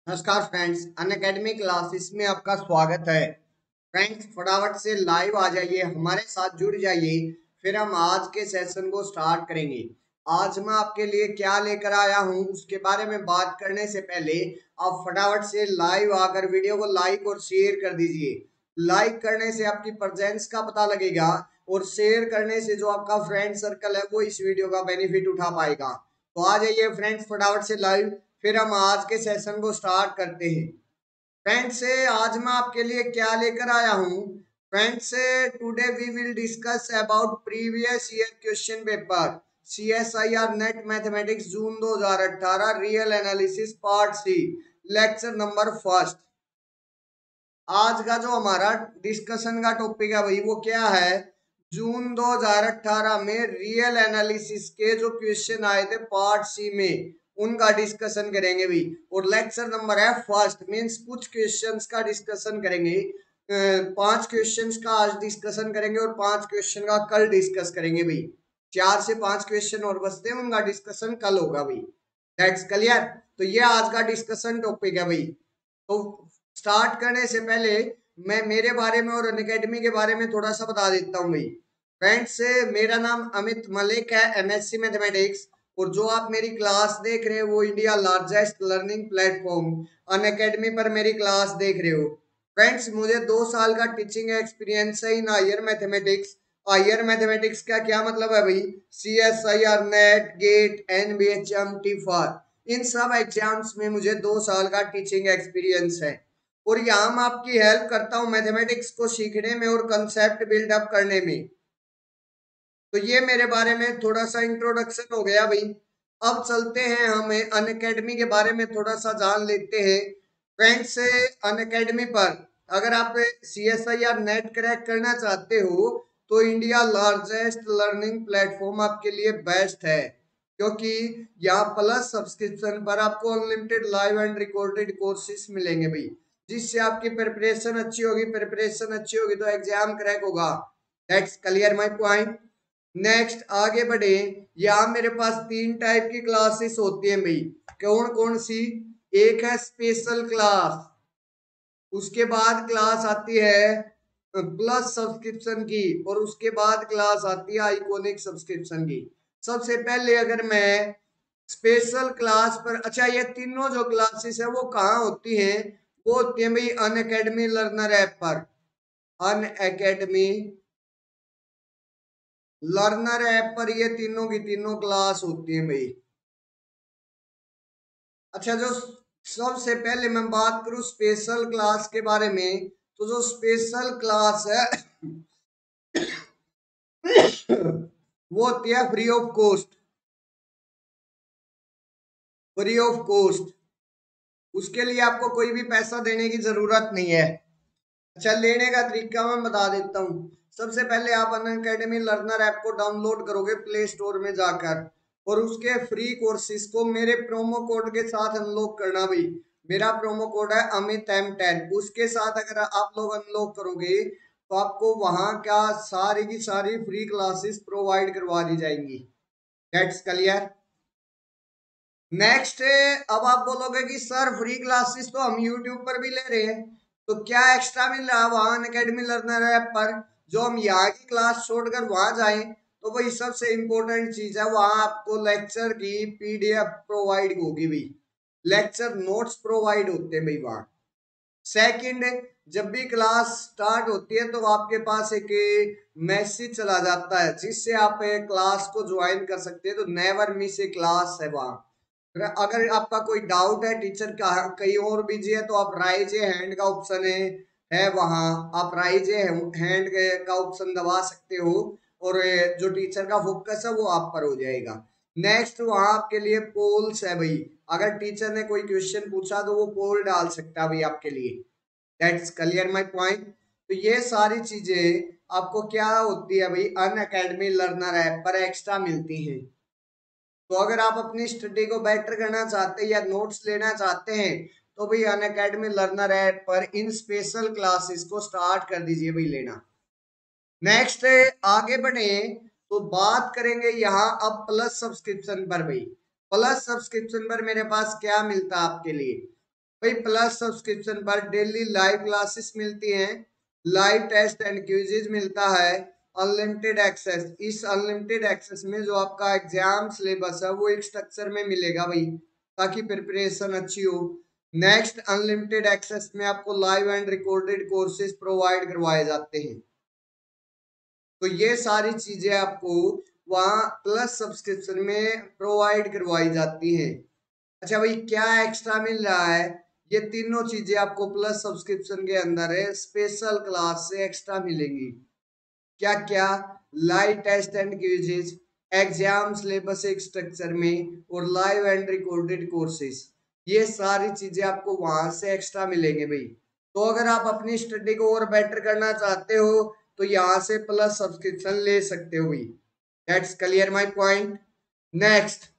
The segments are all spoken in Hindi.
नमस्कार फ्रेंड्स, अनअकैडमी क्लासेस में आपका स्वागत है। फ्रेंड्स, फटाफट से लाइव आ जाइए, हमारे साथ जुड़ जाइए। फिर हम आज के सेशन को स्टार्ट करेंगे। आज मैं आपके लिए क्या लेकर आया हूं उसके बारे में बात करने से पहले आप फटाफट से लाइव आकर वीडियो को लाइक और शेयर कर दीजिए। लाइक करने से आपकी प्रेजेंस का पता लगेगा और शेयर करने से जो आपका फ्रेंड सर्कल है वो इस वीडियो का बेनिफिट उठा पाएगा। तो आ जाइए फ्रेंड्स फटाफट से लाइव, फिर हम आज के सेशन को स्टार्ट करते हैं। फ्रेंड्स, आज मैं आपके लिए क्या लेकर आया हूँ। Friends, today we will discuss about previous year question paper CSIR NET mathematics June 2018 real analysis part C, lecture number first. आज का जो हमारा डिस्कशन का टॉपिक है भाई वो क्या है, जून 2018 में रियल एनालिसिस के जो क्वेश्चन आए थे पार्ट सी में उनका डिस्कशन करेंगे भाई। और लेक्चर नंबर है फर्स्ट, मींस कुछ क्वेश्चंस का डिस्कशन करेंगे। 5 क्वेश्चंस का आज डिस्कशन करेंगे और 5 क्वेश्चन का कल डिस्कस करेंगे भाई। 4 से 5 क्वेश्चन और बचते हैं, उनका डिस्कशन कल होगा भाई। That's clear. तो ये आज का डिस्कशन टॉपिक है भाई। तो स्टार्ट करने से पहले मैं मेरे बारे में और अनअकैडमी के बारे में थोड़ा सा बता देता हूँ भाई। फ्रेंड्स, मेरा नाम अमित मलिक है, MSc मैथमेटिक्स। और जो आप मेरी क्लास देख रहे हो वो India largest learning platform Unacademy पर मेरी क्लास देख रहे हो। फ्रेंड्स, मुझे 2 साल का टीचिंग एक्सपीरियंस है in higher mathematics. Higher mathematics का क्या मतलब है भाई, CSIR NET GATE NBHM TIFR, इन सब एग्जाम्स में मुझे 2 साल का टीचिंग एक्सपीरियंस है। और यहाँ मैं आपकी हेल्प करता हूँ मैथमेटिक्स को सीखने में और कंसेप्ट बिल्डअप करने में। तो ये मेरे बारे में थोड़ा सा इंट्रोडक्शन हो गया भाई। अब चलते हैं, हमें अनअकैडमी के बारे में थोड़ा सा जान लेते हैं। फ्रेंड्स, अनअकैडमी पर अगर आप CSIR नेट क्रैक करना चाहते हो तो इंडिया लार्जेस्ट लर्निंग प्लेटफॉर्म आपके लिए बेस्ट है, क्योंकि यहाँ प्लस सब्सक्रिप्शन पर आपको unlimited live and recorded courses मिलेंगे भाई, जिससे आपकी प्रिपरेशन अच्छी होगी। प्रिपरेशन अच्छी होगी तो एग्जाम क्रैक होगा। That's clear my point. Next आगे बढ़े, यहाँ मेरे पास 3 टाइप की क्लासेस होती हैं भाई। कौन कौन सी? एक है स्पेशल क्लास, उसके बाद क्लास आती है प्लस सब्सक्रिप्शन की, और उसके बाद क्लास आती है आइकॉनिक सब्सक्रिप्शन की। सबसे पहले अगर मैं स्पेशल क्लास पर, अच्छा ये तीनों जो क्लासेस है वो कहाँ होती हैं? वो होती है भाई अनअकैडमी लर्नर ऐप पर। अनअकैडमी लर्नर ऐप पर ये तीनों की तीनों क्लास होती है भाई। अच्छा, जो सबसे पहले मैं बात करूं स्पेशल क्लास के बारे में, तो जो स्पेशल क्लास है वो होती है free of cost. Free of cost, उसके लिए आपको कोई भी पैसा देने की जरूरत नहीं है। अच्छा, लेने का तरीका मैं बता देता हूँ। सबसे पहले आप अनअकैडमी लर्नर ऐप को डाउनलोड करोगे प्ले स्टोर में जाकर, और उसके फ्री कोर्सेज को मेरे प्रोमो कोड के साथ अनलॉक करना भाई। मेरा प्रोमो कोड है अमित M10। उसके साथ अगर आप लोग अनलॉक करोगे तो आपको वहां क्या सारी की सारी फ्री क्लासेस प्रोवाइड करवा दी जाएंगी। That's clear. नेक्स्ट, अब आप बोलोगे कि सर फ्री क्लासेस तो हम यूट्यूब पर भी ले रहे हैं, तो क्या एक्स्ट्रा मिल रहा है वहां अनअकैडमी लर्नर ऐप पर? जो हम यहाँ की क्लास छोड़कर वहां जाएं तो वही सबसे इम्पोर्टेंट चीज है, वहां आपको लेक्चर की PDF प्रोवाइड होगी भाई। लेक्चर नोट्स प्रोवाइड होते हैं भाई वहां। सेकंड, जब भी क्लास स्टार्ट होती है तो आपके पास एक मैसेज चला जाता है जिससे आप क्लास को ज्वाइन कर सकते हैं। तो नेवर मिस ए क्लास है वहां। अगर आपका कोई डाउट है, टीचर का कहीं और बिजी है, तो आप राइज ए हैंड का ऑप्शन है वहां, आप राइज ए हैंड का ऑप्शन दबा सकते हो और जो टीचर का फोकस है वो आप पर हो जाएगा। नेक्स्ट, वहां आपके लिए पोल्स है भाई। अगर टीचर ने कोई क्वेश्चन पूछा तो वो पोल डाल सकता है भाई आपके लिए। That's clear my point. तो ये सारी चीजें आपको क्या होती है भाई, अनअकैडमी लर्नर ऐप पर एक्स्ट्रा मिलती हैं। तो अगर आप अपनी स्टडी को बेटर करना चाहते हैं या नोट्स लेना चाहते हैं तो भाई अनअकैडमी लर्नर ऐप पर इन स्पेशल क्लासेस को स्टार्ट कर दीजिए भाई लेना। नेक्स्ट, आगे बढ़े तो बात करेंगे यहाँ अब प्लस सब्सक्रिप्शन पर भाई। प्लस सब्सक्रिप्शन पर मेरे पास क्या मिलता है आपके लिए? भाई प्लस सब्सक्रिप्शन पर डेली लाइव क्लासेस मिलती हैं, लाइव टेस्ट एंड क्विजेज मिलता है, अनलिमिटेड एक्सेस। इस अनलिमिटेड एक्सेस में जो आपका एग्जाम सिलेबस है वो एक स्ट्रक्चर में मिलेगा भाई, ताकि प्रिपरेशन अच्छी हो। नेक्स्ट, अनलिमिटेड एक्सेस में आपको live and recorded courses provide करवाए जाते हैं। तो ये सारी चीजें आपको वहाँ प्लस सब्सक्रिप्शन में प्रोवाइड करवाई जाती हैं। अच्छा भाई, क्या एक्स्ट्रा मिल रहा है? ये तीनों चीजें आपको प्लस सब्सक्रिप्शन के अंदर है, स्पेशल क्लास से एक्स्ट्रा मिलेंगी। क्या क्या? Live test and quizzes, exam syllabus एक स्ट्रक्चर में, और लाइव एंड रिकॉर्डेड कोर्सेज। ये सारी चीजें आपको वहां से एक्स्ट्रा मिलेंगे भाई। तो अगर आप अपनी स्टडी को और बेटर करना चाहते हो तो यहाँ से प्लस सब्सक्रिप्शन ले सकते हो भाई। That's clear my point. Next,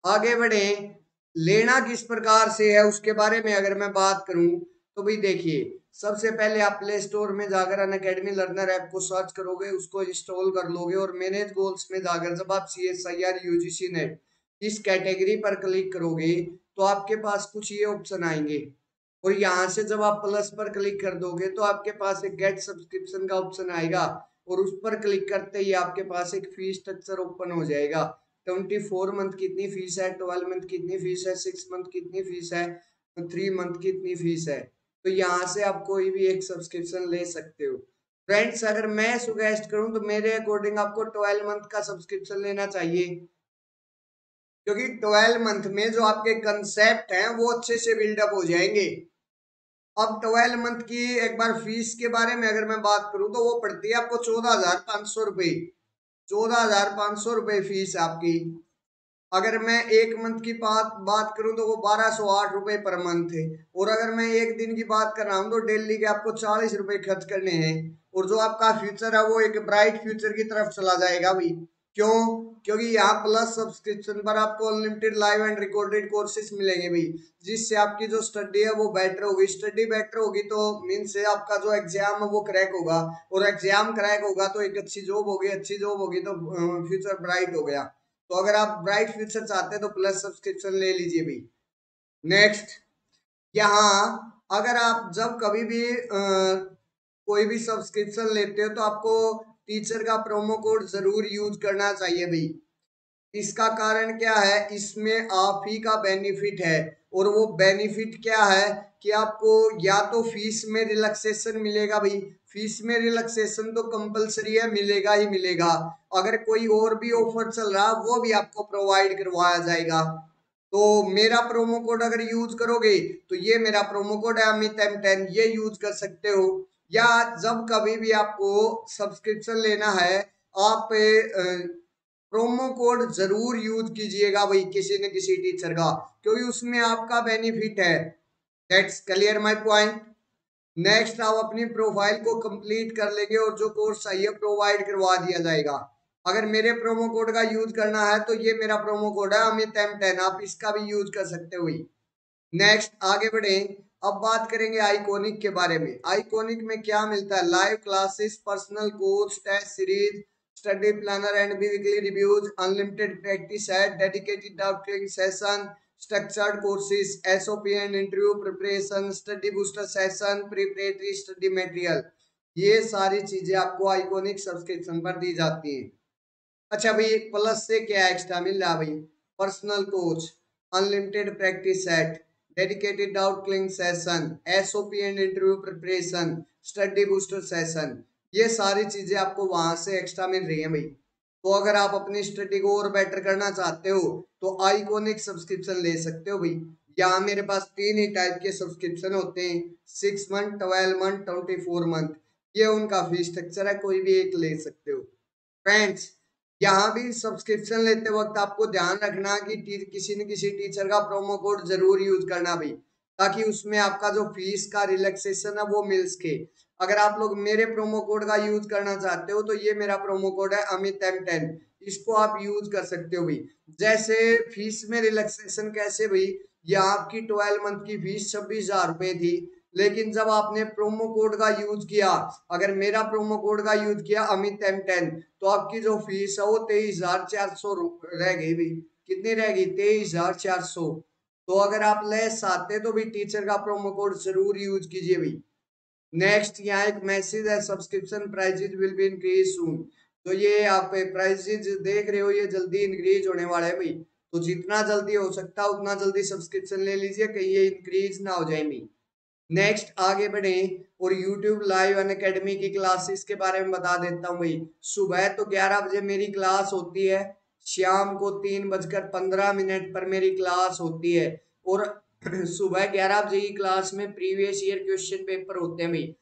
आगे बढ़े। लेना किस प्रकार से है उसके बारे में अगर मैं बात करूं तो भाई देखिए, सबसे पहले आप प्ले स्टोर में जाकर अनअकैडमी लर्नर ऐप को सर्च करोगे, उसको इंस्टॉल कर लोगे, और मैनेज गोल्स में जाकर जब आप CSIR UGC नेट इस कैटेगरी पर क्लिक करोगे तो आपके पास कुछ ये ऑप्शन आएंगे, और यहाँ से जब आप प्लस पर क्लिक कर दोगे तो आपके पास एक गेट सब्सक्रिप्शन का ऑप्शन आएगा, और उस पर क्लिक करते ही आपके पास एक फीस स्ट्रक्चर ओपन हो जाएगा। 24 मंथ कितनी फीस है, 12 मंथ कितनी फीस है, 6 मंथ कितनी फीस है, 3 मंथ कितनी फीस है। तो यहाँ से आप कोई भी एक सब्सक्रिप्शन ले सकते हो। फ्रेंड्स, अगर मैं सुगेस्ट करूं तो मेरे अकॉर्डिंग आपको 12 मंथ का सब्सक्रिप्शन लेना चाहिए, क्योंकि 12 मंथ में जो आपके कंसेप्ट हैं वो अच्छे से बिल्डअप हो जाएंगे। अब 12 मंथ की एक बार फीस के बारे में अगर मैं बात करूं तो वो पड़ती है आपको 14,500 रुपये। 14,500 रुपये फीस है आपकी। अगर मैं एक मंथ की बात करूं तो वो 1,208 रुपये पर मंथ है। और अगर मैं एक दिन की बात कर रहा हूं तो डेली के आपको 40 रुपये खर्च करने हैं, और जो आपका फ्यूचर है वो एक ब्राइट फ्यूचर की तरफ चला जाएगा भाई। क्यों? क्योंकि यहाँ प्लस सब्सक्रिप्शन पर आपको unlimited live and recorded courses मिलेंगे भाई, जिससे आपकी जो स्टडी है वो बेटर होगी। स्टडी बेटर होगी तो मीन से आपका जो एग्जाम है वो क्रैक होगा, और एग्जाम क्रैक होगा तो एक अच्छी जॉब होगी, अच्छी जॉब होगी तो फ्यूचर ब्राइट हो गया। तो अगर आप ब्राइट फ्यूचर चाहते हैं तो प्लस सब्सक्रिप्शन ले लीजिए भाई। नेक्स्ट, यहाँ अगर आप जब कभी भी कोई भी सब्सक्रिप्शन लेते हो तो आपको टीचर का प्रोमो कोड जरूर यूज करना चाहिए भाई। इसका कारण क्या है? इसमें आप ही का बेनिफिट है, और वो बेनिफिट क्या है कि आपको या तो फीस में रिलैक्सेशन मिलेगा भाई। फीस में रिलैक्सेशन तो कंपलसरी है, मिलेगा ही मिलेगा। अगर कोई और भी ऑफर चल रहा वो भी आपको प्रोवाइड करवाया जाएगा। तो मेरा प्रोमो कोड अगर यूज करोगे तो ये मेरा प्रोमो कोड है अमित M10, ये यूज कर सकते हो। या जब कभी भी आपको सब्सक्रिप्शन लेना है, आप प्रोमो कोड जरूर यूज कीजिएगा भाई किसी न किसी टीचर का, क्योंकि उसमें आपका बेनिफिट है। That's clear my point. Next, आप अपनी प्रोफाइल को कंप्लीट कर लेंगे और जो कोर्स चाहिए प्रोवाइड करवा दिया जाएगा। अगर मेरे प्रोमो कोड का यूज करना है तो ये मेरा प्रोमो कोड है अमित M10, आप इसका भी यूज कर सकते हो। नेक्स्ट, आगे बढ़े। अब बात करेंगे आइकॉनिक के बारे में। आइकॉनिक में क्या मिलता है? Live classes, personal course, test series, study planner and weekly reviews, unlimited practice set, dedicated doubt clearing session, structured courses, SOP and interview preparation, study booster session, preparatory study material. ये सारी चीजें आपको आइकॉनिक सब्सक्रिप्शन पर दी जाती हैं। अच्छा भाई, प्लस से क्या एक्स्ट्रा मिल रहा है भाई? Personal coach, unlimited practice set, dedicated doubt clearing session, SOP and interview preparation, study booster session. ये सारी चीजें आपको वहां से एक्स्ट्रा मिल रही हैं भाई। तो अगर आप अपनी स्टडी को और बेटर करना चाहते हो तो आइकॉनिक सब्सक्रिप्शन ले सकते हो भाई। यहाँ मेरे पास 3 ही टाइप के सब्सक्रिप्शन होते हैं, 6 मंथ, 12 मंथ, 24 मंथ। ये उनका फीस स्ट्रक्चर है, कोई भी एक ले सकते हो। फ्रेंड्स, यहाँ भी सब्सक्रिप्शन लेते वक्त आपको ध्यान रखना कि किसी न किसी टीचर का प्रोमो कोड जरूर यूज करना भाई, ताकि उसमें आपका जो फीस का रिलैक्सेशन है वो मिल सके। अगर आप लोग मेरे प्रोमो कोड का यूज करना चाहते हो तो ये मेरा प्रोमो कोड है अमित M10, इसको आप यूज कर सकते हो भाई। जैसे फीस में रिलैक्सेशन कैसे भाई? ये आपकी 12 मंथ की फीस 26,000 रुपये थी, लेकिन जब आपने प्रोमो कोड का यूज किया, अगर मेरा प्रोमो कोड का यूज किया अमित M10, तो आपकी जो फीस है वो 23,400 रह गई भाई। कितनी रह गई? 23,400। तो अगर आप लेस चाहते तो भी टीचर का प्रोमो कोड जरूर यूज कीजिए भाई। नेक्स्ट यहाँ एक मैसेज है, subscription prices will be increase soon. तो ये आप प्राइसेज देख रहे हो, ये जल्दी इंक्रीज होने वाले हैं भाई। तो जितना जल्दी हो सकता है उतना जल्दी सब्सक्रिप्शन ले लीजिए, कहीं ये इंक्रीज ना हो जाए भाई। नेक्स्ट आगे बढ़े और YouTube लाइव अन अकेडमी की क्लासेस के बारे में बता देता हूँ भाई। सुबह तो 11 बजे मेरी क्लास होती है, शाम को 3:15 पर मेरी क्लास होती है। और सुबह 11 बजे की क्लास में प्रीवियस ईयर क्वेश्चन पेपर होते हैं भाई।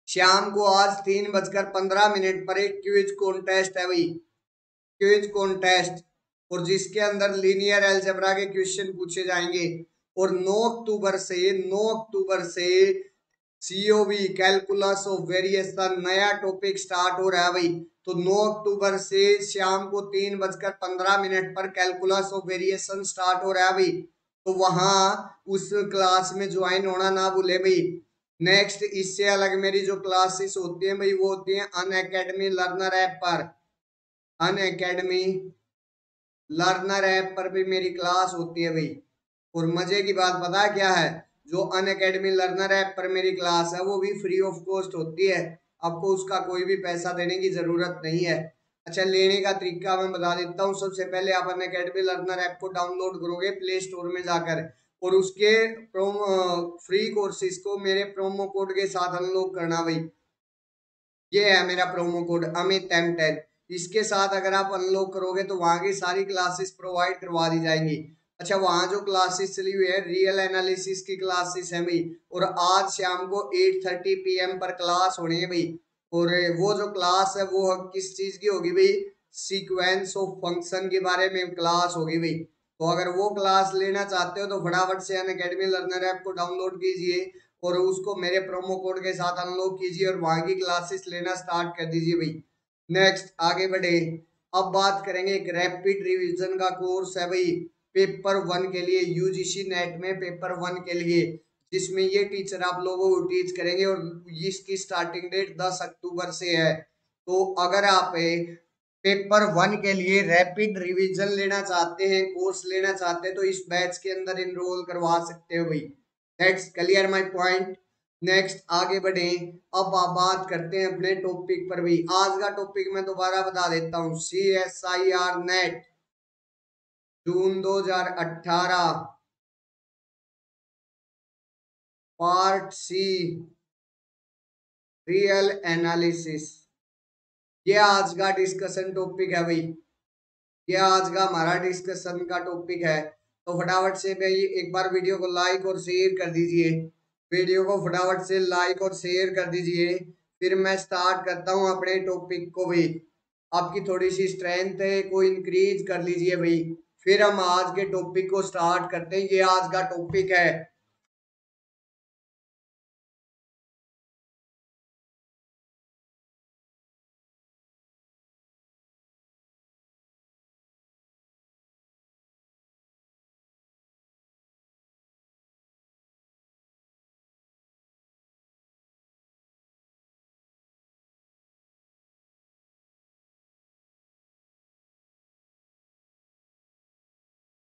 शाम को आज 3:15 पर एक क्विज कॉन्टेस्ट है भाई, क्विज कॉन्टेस्ट, और जिसके अंदर लीनियर अलजेब्रा के क्वेश्चन पूछे जाएंगे। और 9 अक्टूबर से सीओवी कैलकुलस ऑफ वेरिएशन नया टॉपिक स्टार्ट हो रहा है भाई। तो 9 अक्टूबर से शाम को 3:15 पर कैलकुलस ऑफ वेरिएशन स्टार्ट हो रहा है भाई। तो वहां उस क्लास में ज्वाइन होना ना भूले भाई। नेक्स्ट इससे अलग मेरी जो क्लासेस होती है भाई, वो होती है अन अकेडमी लर्नर ऐप पर। अन अकेडमी लर्नर ऐप पर भी मेरी क्लास होती है भाई। और मजे की बात पता है क्या है, जो अन अकेडमी लर्नर ऐप पर मेरी क्लास है वो भी फ्री ऑफ कॉस्ट होती है, आपको उसका कोई भी पैसा देने की जरूरत नहीं है। अच्छा, लेने का तरीका मैं बता देता हूँ। सबसे पहले आप अन अकेडमी लर्नर ऐप को डाउनलोड करोगे प्ले स्टोर में जाकर, और उसके फ्री कोर्सेज को मेरे प्रोमो कोड के साथ अनलॉक करना भाई। ये है मेरा प्रोमो कोड अमित M10। इसके साथ अगर आप अनलॉक करोगे तो वहां की सारी क्लासेस प्रोवाइड करवा दी जाएंगी। अच्छा, वहां जो क्लासेस चली हुई है रियल एनालिसिस की क्लासेस है भाई, और आज शाम को 8:30 PM पर क्लास होनी है भाई। और वो जो क्लास है वो किस चीज की होगी भाई, सीक्वेंस ऑफ फंक्शन के बारे में क्लास होगी भाई। तो अगर वो क्लास लेना चाहते हो तो फटाफट से अन अकेडमी लर्नर ऐप को डाउनलोड कीजिए और उसको मेरे प्रोमो कोड के साथ अनलॉक कीजिए और वहां की क्लासेस लेना स्टार्ट कर दीजिए भाई। नेक्स्ट आगे बढ़े, अब बात करेंगे एक रैपिड रिवीजन का कोर्स है भाई, पेपर 1 के लिए, यूजीसी नेट में पेपर 1 के लिए, जिसमें ये टीचर आप लोगों को टीच करेंगे। और इसकी स्टार्टिंग डेट 10 अक्टूबर से है। तो अगर आप पेपर 1 के लिए रैपिड रिवीजन लेना चाहते हैं, कोर्स लेना चाहते हैं, तो इस बैच के अंदर इनरोल करवा सकते हो भाई। That's clear my point. Next आगे बढ़े, अब आप बात करते हैं अपने टॉपिक पर भी। आज का टॉपिक मैं दोबारा बता देता हूँ, CSIR नेट जून 2018 पार्ट C रियल एनालिसिस। ये आज का डिस्कशन टॉपिक है भाई, ये आज का हमारा डिस्कशन का टॉपिक है। तो फटाफट से भाई एक बार वीडियो को लाइक और शेयर कर दीजिए, वीडियो को फटाफट से लाइक और शेयर कर दीजिए। फिर मैं स्टार्ट करता हूँ अपने टॉपिक को भी। आपकी थोड़ी सी स्ट्रेंथ है को इंक्रीज कर लीजिए भाई। फिर हम आज के टॉपिक को स्टार्ट करते हैं। ये आज का टॉपिक है,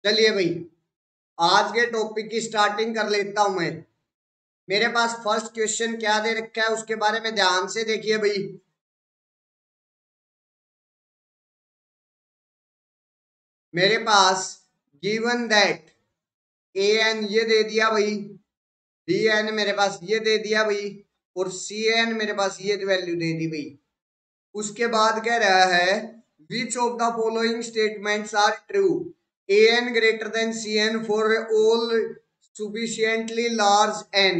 चलिए भाई आज के टॉपिक की स्टार्टिंग कर लेता हूं मैं। मेरे पास फर्स्ट क्वेश्चन क्या दे रखा है उसके बारे में ध्यान से देखिए भाई। मेरे पास गिवन दैट ए एन ये दे दिया भाई, बी एन मेरे पास ये दे दिया भाई, और सी एन मेरे पास ये वैल्यू दे दी भाई। उसके बाद कह रहा है which of the following statements are true, a n greater than c n for all sufficiently large n,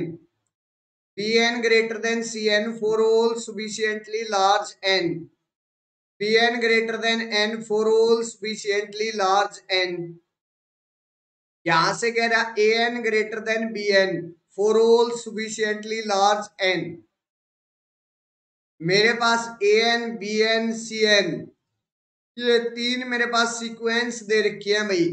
b n greater than c n for all sufficiently large n, b n greater than n for all sufficiently large n। यहां से कह रहा a n greater than b n for all sufficiently large n। मेरे पास a n b n c n ये तीन मेरे पास सीक्वेंस दे रखी है भाई,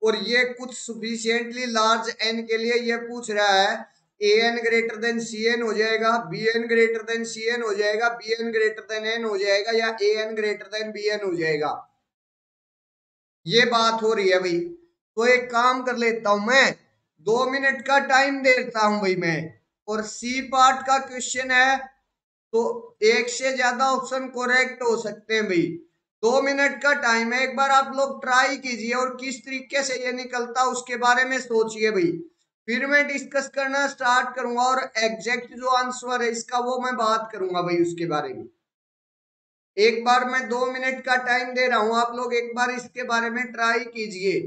और ये कुछ सुफिशियंटली लार्ज एन के लिए ये पूछ रहा है a n greater than c n हो जाएगा, b n greater than c n हो जाएगा, b n greater than n हो जाएगा, या a n greater than b n हो जाएगा। ये बात हो रही है भाई। तो एक काम कर लेता हूं मैं, 2 मिनट का टाइम देता हूं भाई मैं। और सी पार्ट का क्वेश्चन है तो एक से ज्यादा ऑप्शन करेक्ट हो सकते हैं भाई। 2 मिनट का टाइम है, एक बार आप लोग ट्राई कीजिए और किस तरीके से ये निकलता उसके बारे में सोचिए भाई। फिर मैं डिस्कस करना स्टार्ट करूंगा और एग्जैक्ट जो आंसर है इसका वो मैं बात करूंगा भाई उसके बारे में। एक बार मैं 2 मिनट का टाइम दे रहा हूं, आप लोग एक बार इसके बारे में ट्राई कीजिए।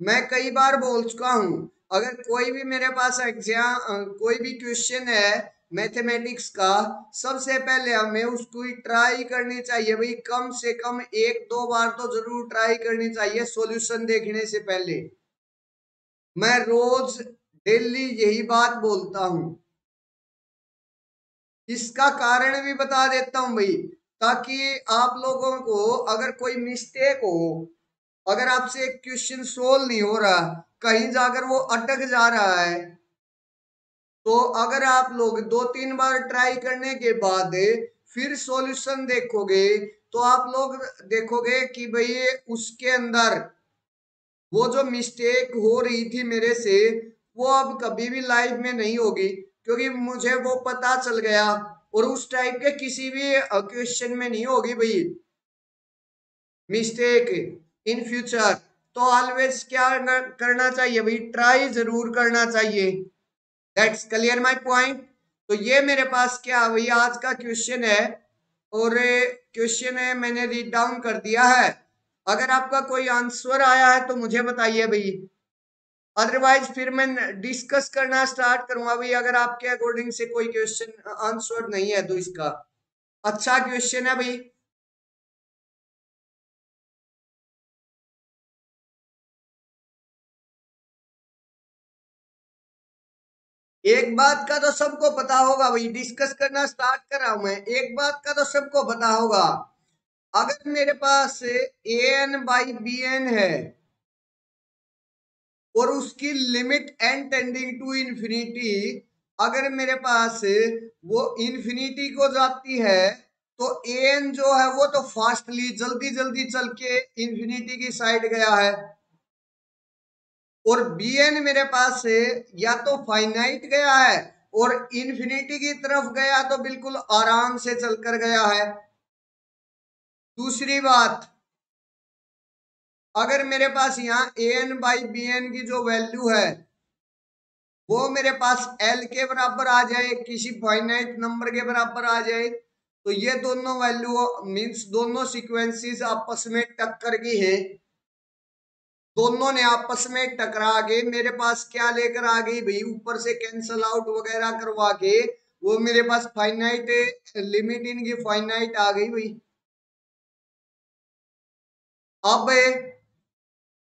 मैं कई बार बोल चुका हूं, अगर कोई भी मेरे पास एग्जाम कोई भी क्वेश्चन है मैथमेटिक्स का, सबसे पहले हमें उसको ट्राई करनी चाहिए भाई, कम से कम 1-2 बार तो जरूर ट्राई करनी चाहिए सॉल्यूशन देखने से पहले। मैं रोज डेली यही बात बोलता हूं। इसका कारण भी बता देता हूं भाई, ताकि आप लोगों को अगर कोई मिस्टेक हो, अगर आपसे एक क्वेश्चन सोल्व नहीं हो रहा, कहीं जाकर वो अटक जा रहा है, तो अगर आप लोग 2-3 बार ट्राई करने के बाद फिर सॉल्यूशन देखोगे तो आप लोग देखोगे कि भाई उसके अंदर वो जो मिस्टेक हो रही थी मेरे से, वो अब कभी भी लाइफ में नहीं होगी, क्योंकि मुझे वो पता चल गया। और उस टाइप के किसी भी क्वेश्चन में नहीं होगी भाई मिस्टेक इन फ्यूचर। तो ऑलवेज क्या करना चाहिए भाई, ट्राई जरूर करना चाहिए। That's clear my point. तो ये मेरे पास क्या भाई आज का क्वेश्चन है, और क्वेश्चन है मैंने रीड डाउन कर दिया है। अगर आपका कोई आंसर आया है तो मुझे बताइए भाई, अदरवाइज फिर मैं डिस्कस करना स्टार्ट करूंगा भाई। अगर आपके अकॉर्डिंग से कोई क्वेश्चन आंसर नहीं है तो इसका अच्छा क्वेश्चन है भाई। एक बात का तो सबको पता होगा भाई, डिस्कस करना स्टार्ट कर रहा हूं मैं, एक बात का तो सबको पता होगा, अगर मेरे पास a n by b n है और उसकी limit n tending to infinity, अगर मेरे पास वो इंफिनिटी को जाती है, तो ए एन जो है वो तो फास्टली जल्दी जल्दी चल के इंफिनिटी की साइड गया है, और बी एन मेरे पास से या तो फाइनाइट गया है और इन्फिनिटी की तरफ गया तो बिल्कुल आराम से चलकर गया है। दूसरी बात, अगर मेरे पास यहाँ ए एन बाई बी एन की जो वैल्यू है वो मेरे पास एल के बराबर आ जाए, किसी फाइनाइट नंबर के बराबर आ जाए, तो ये दोनों वैल्यू मींस दोनों सीक्वेंसेस आपस में टक्कर की है, दोनों ने आपस में टकरा के मेरे पास क्या लेकर आ गई भाई, ऊपर से कैंसल आउट वगैरह करवा के वो मेरे पास फाइनाइट लिमिट इनकी फाइनाइट आ गई भाई। अब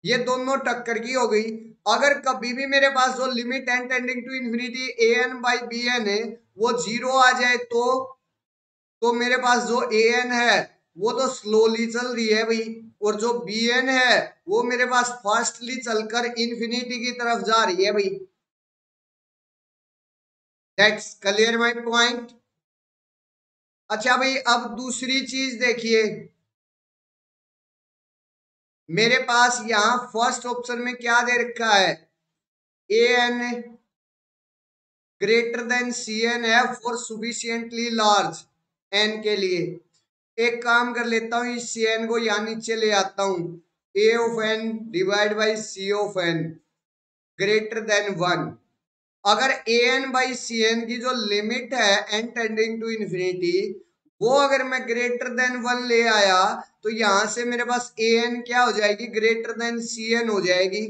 ये दोनों टक्कर की हो गई। अगर कभी भी मेरे पास जो limit n tending to infinity a n by b n है वो 0 आ जाए, तो मेरे पास जो ए एन है वो तो स्लोली चल रही है भाई, और जो बी एन है वो मेरे पास फास्टली चलकर इंफिनिटी की तरफ जा रही है भाई। That's clear my point. अच्छा भाई अब दूसरी चीज देखिए, मेरे पास यहाँ फर्स्ट ऑप्शन में क्या दे रखा है, a n greater than c n है फॉर सुफिशियंटली लार्ज एन के लिए। एक काम कर लेता हूँ, इस सी एन को यहाँ नीचे ले आता हूँ, a of n divide by c of n greater than 1। अगर a n by c n की जो लिमिट है एन टेंडिंग टू इंफिनिटी, वो अगर मैं ग्रेटर देन 1 ले आया, तो यहां से मेरे पास ए एन क्या हो जाएगी, ग्रेटर देन सी एन हो जाएगी।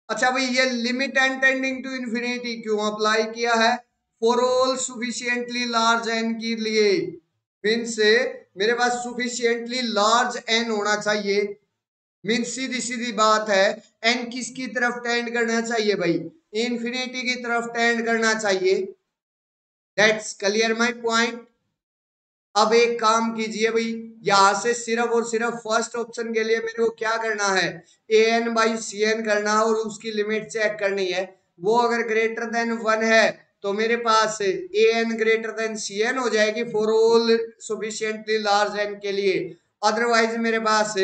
अच्छा भाई ये limit n tending to infinity क्यों अप्लाई किया है, for all sufficiently large n के लिए, मीन्स मेरे पास सुफिशियंटली लार्ज एन होना चाहिए। मीन्स सीधी सीधी बात है, एन किसकी तरफ टेंड करना चाहिए भाई, इंफिनिटी की तरफ टेंड करना चाहिए। That's clear my point. अब एक काम कीजिए भाई, यहां से सिर्फ और सिर्फ फर्स्ट ऑप्शन के लिए मेरे को क्या करना है, a n by c N करना है और उसकी लिमिट चेक करनी है। वो अगर ग्रेटर देन 1 है तो मेरे पास a n greater than c n हो जाएगी for all sufficiently large n के लिए। अदरवाइज मेरे पास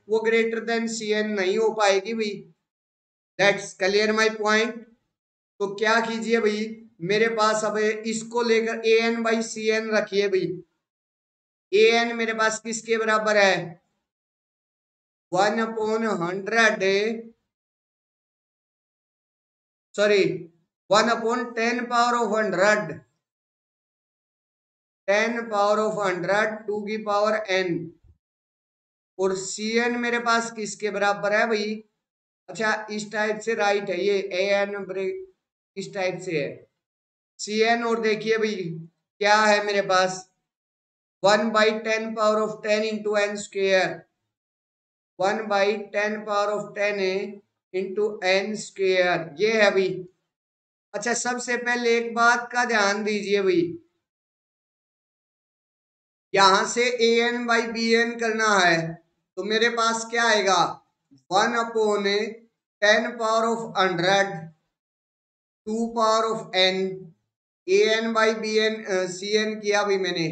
वो ग्रेटर देन सी एन नहीं हो पाएगी भाई। That's clear my point. तो क्या कीजिए भाई, मेरे पास अब इसको लेकर ए एन बाई सी एन रखिए भाई। ए एन मेरे पास किसके बराबर है, 1/100, सॉरी 1/10^100, 10^100 टू की पावर n। और सी एन मेरे पास किसके बराबर है भाई, अच्छा इस टाइप से राइट है ये, ए एन ब्रेक इस टाइप से है सी एन। और देखिए भाई क्या है मेरे पास, 1/10^10 into n square, 1/10^10 into n square, ये है भाई। अच्छा सबसे पहले एक बात का ध्यान दीजिए भाई, यहां से a n by b n करना है तो मेरे पास क्या आएगा, 1/10^100 to power of n, a n by b n c n किया भाई मैंने,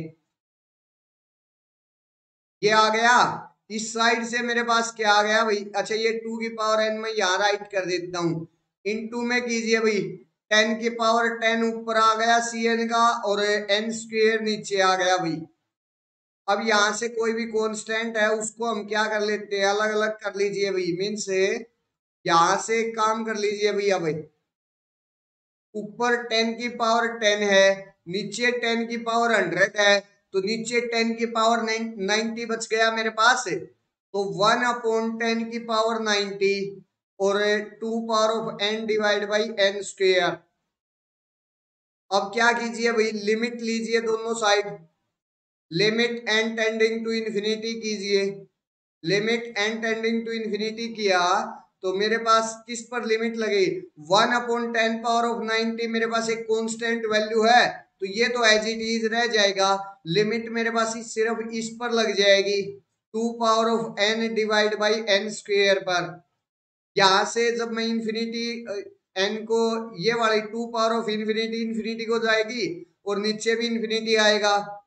ये आ गया। इस साइड से मेरे पास क्या आ गया भाई, अच्छा ये टू की पावर एन में यहाँ राइट कर देता हूँ, इन टू में कीजिए भाई, 10 की पावर 10 ऊपर आ गया सी एन का, और एन स्क्वेयर नीचे आ गया भाई। अब यहां से कोई भी कांस्टेंट है उसको हम क्या कर लेते हैं, अलग अलग कर लीजिए भाई, मीन्स यहां से एक काम कर लीजिए भाई, अब ऊपर 10 की पावर 10 है, नीचे 10 की पावर 100 है, तो नीचे 10 की पावर 90 बच गया मेरे पास, तो 1/10 की पावर 90 और 2 power of n divide by n square. अब क्या कीजिए भाई, लिमिट लीजिए दोनों side, limit n tending to infinity कीजिए, limit n tending to infinity किया तो मेरे पास किस पर लिमिट लगी, 1/10 पावर ऑफ 90 मेरे पास एक कांस्टेंट वैल्यू है, तो ये तो एज इट इज रह जाएगा, लिमिट मेरे पास सिर्फ इस पर लग जाएगी, 2 power of n divide by n square पर। यहां से जब मैं इन्फिनिटी n को, ये वाली 2 पावर ऑफ इन्फिनिटी इन्फिनिटी को जाएगी और नीचे भी इन्फिनिटी आएगा,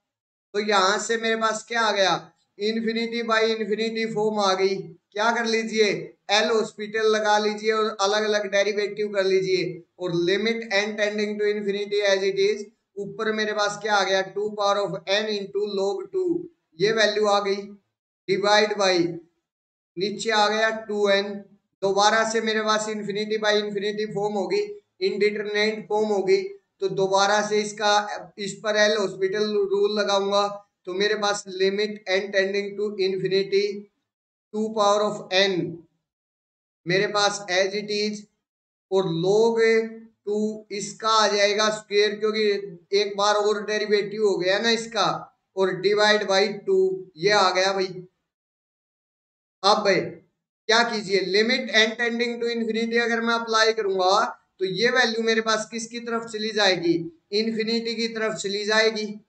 तो यहां से मेरे पास क्या आ गया, इन्फिनिटी बाई इन्फिनिटी फॉर्म आ गई। क्या कर लीजिए, एल हॉस्पिटल लगा लीजिए और अलग अलग डेरिवेटिव कर लीजिए, और limit n tending to infinity as it is, ऊपर मेरे पास क्या आ गया, 2 power of n into log 2, ये वैल्यू आ गई, डिवाइड बाई नीचे आ गया 2n, दोबारा से मेरे पास इन्फिनिटी बाई इन्फिनिटी फॉर्म होगी, इनडिटरमिनेट फॉर्म होगी, तो दोबारा से इसका इस पर एल हॉस्पिटल रूल लगाऊंगा, तो मेरे पास limit n tending to infinity 2 power of n मेरे पास एज इट इज, और log 2 इसका आ जाएगा स्क्वेयर, क्योंकि एक बार और डेरिवेटिव हो गया ना इसका, और डिवाइड बाई 2, ये आ गया भाई। अब भाई क्या कीजिए, limit n tending to infinity अगर मैं अप्लाई करूंगा तो ये वैल्यू मेरे पास किसकी तरफ चली जाएगी, इन्फिनिटी की तरफ चली जाएगी।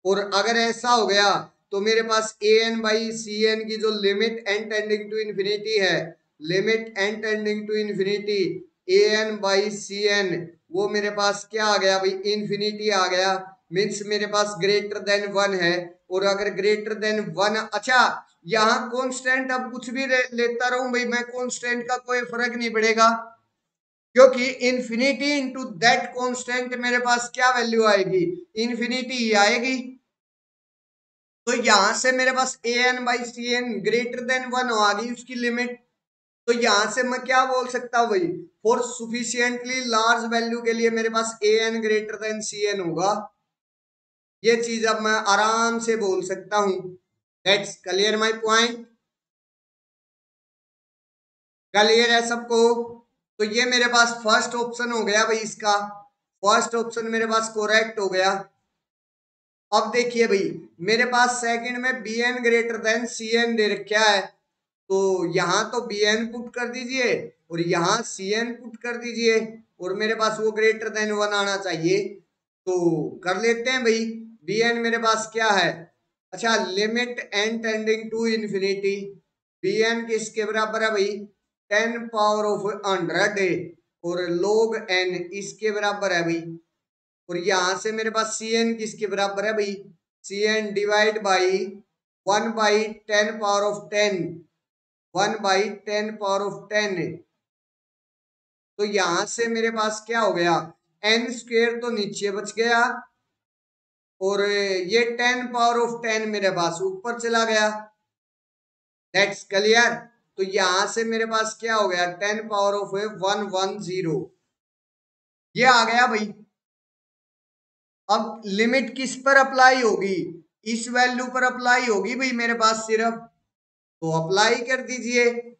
और अगर ऐसा हो गया तो मेरे पास a n by c n की जो limit n tending to infinity है, limit n tending to infinity a n by c n, वो मेरे पास क्या आ गया भाई, इन्फिनिटी आ गया, मीन्स मेरे पास ग्रेटर देन 1 है। और अगर ग्रेटर देन 1, अच्छा यहाँ कांस्टेंट अब कुछ भी लेता रहूं भाई मैं, कांस्टेंट का कोई फर्क नहीं पड़ेगा, क्योंकि इन्फिनिटी इंटू दैट कांस्टेंट मेरे पास क्या वैल्यू आएगी, इन्फिनिटी ही आएगी। तो यहां से मेरे पास a n by c n greater than 1 आ गई उसकी लिमिट, तो यहां से मैं क्या बोल सकता हूं भाई, फॉर सुफिशियंटली लार्ज वैल्यू के लिए मेरे पास a n greater than c n होगा, ये चीज अब मैं आराम से बोल सकता हूं। That's clear my point, clear है सबको। तो ये मेरे पास फर्स्ट ऑप्शन हो गया भाई, इसका फर्स्ट ऑप्शन मेरे पास करेक्ट हो गया। अब देखिए भाई मेरे पास सेकंड में b n greater than c n दे रखा है, तो यहाँ तो बी एन पुट कर दीजिए और यहाँ सी एन पुट कर दीजिए, और मेरे पास वो ग्रेटर देन 1 आना चाहिए, तो कर लेते हैं भाई। बी एन मेरे पास क्या है, अच्छा limit n tending to infinity, b n किसके बराबर है भाई, 10 पावर ऑफ 100 और log n इसके बराबर है भाई। और यहां से मेरे पास सी एन किसके बराबर है भाई, सी एन डिवाइड बाई 1/10 1/10 तो यहां से मेरे पास क्या हो गया, n स्क्वेयर तो नीचे बच गया और ये 10 मेरे पास ऊपर चला गया। That's clear. तो यहां से मेरे पास क्या हो गया, 10⁻110 ये आ गया भाई। अब लिमिट किस पर अप्लाई होगी, इस वैल्यू पर अप्लाई होगी भाई मेरे पास सिर्फ, तो अप्लाई कर दीजिए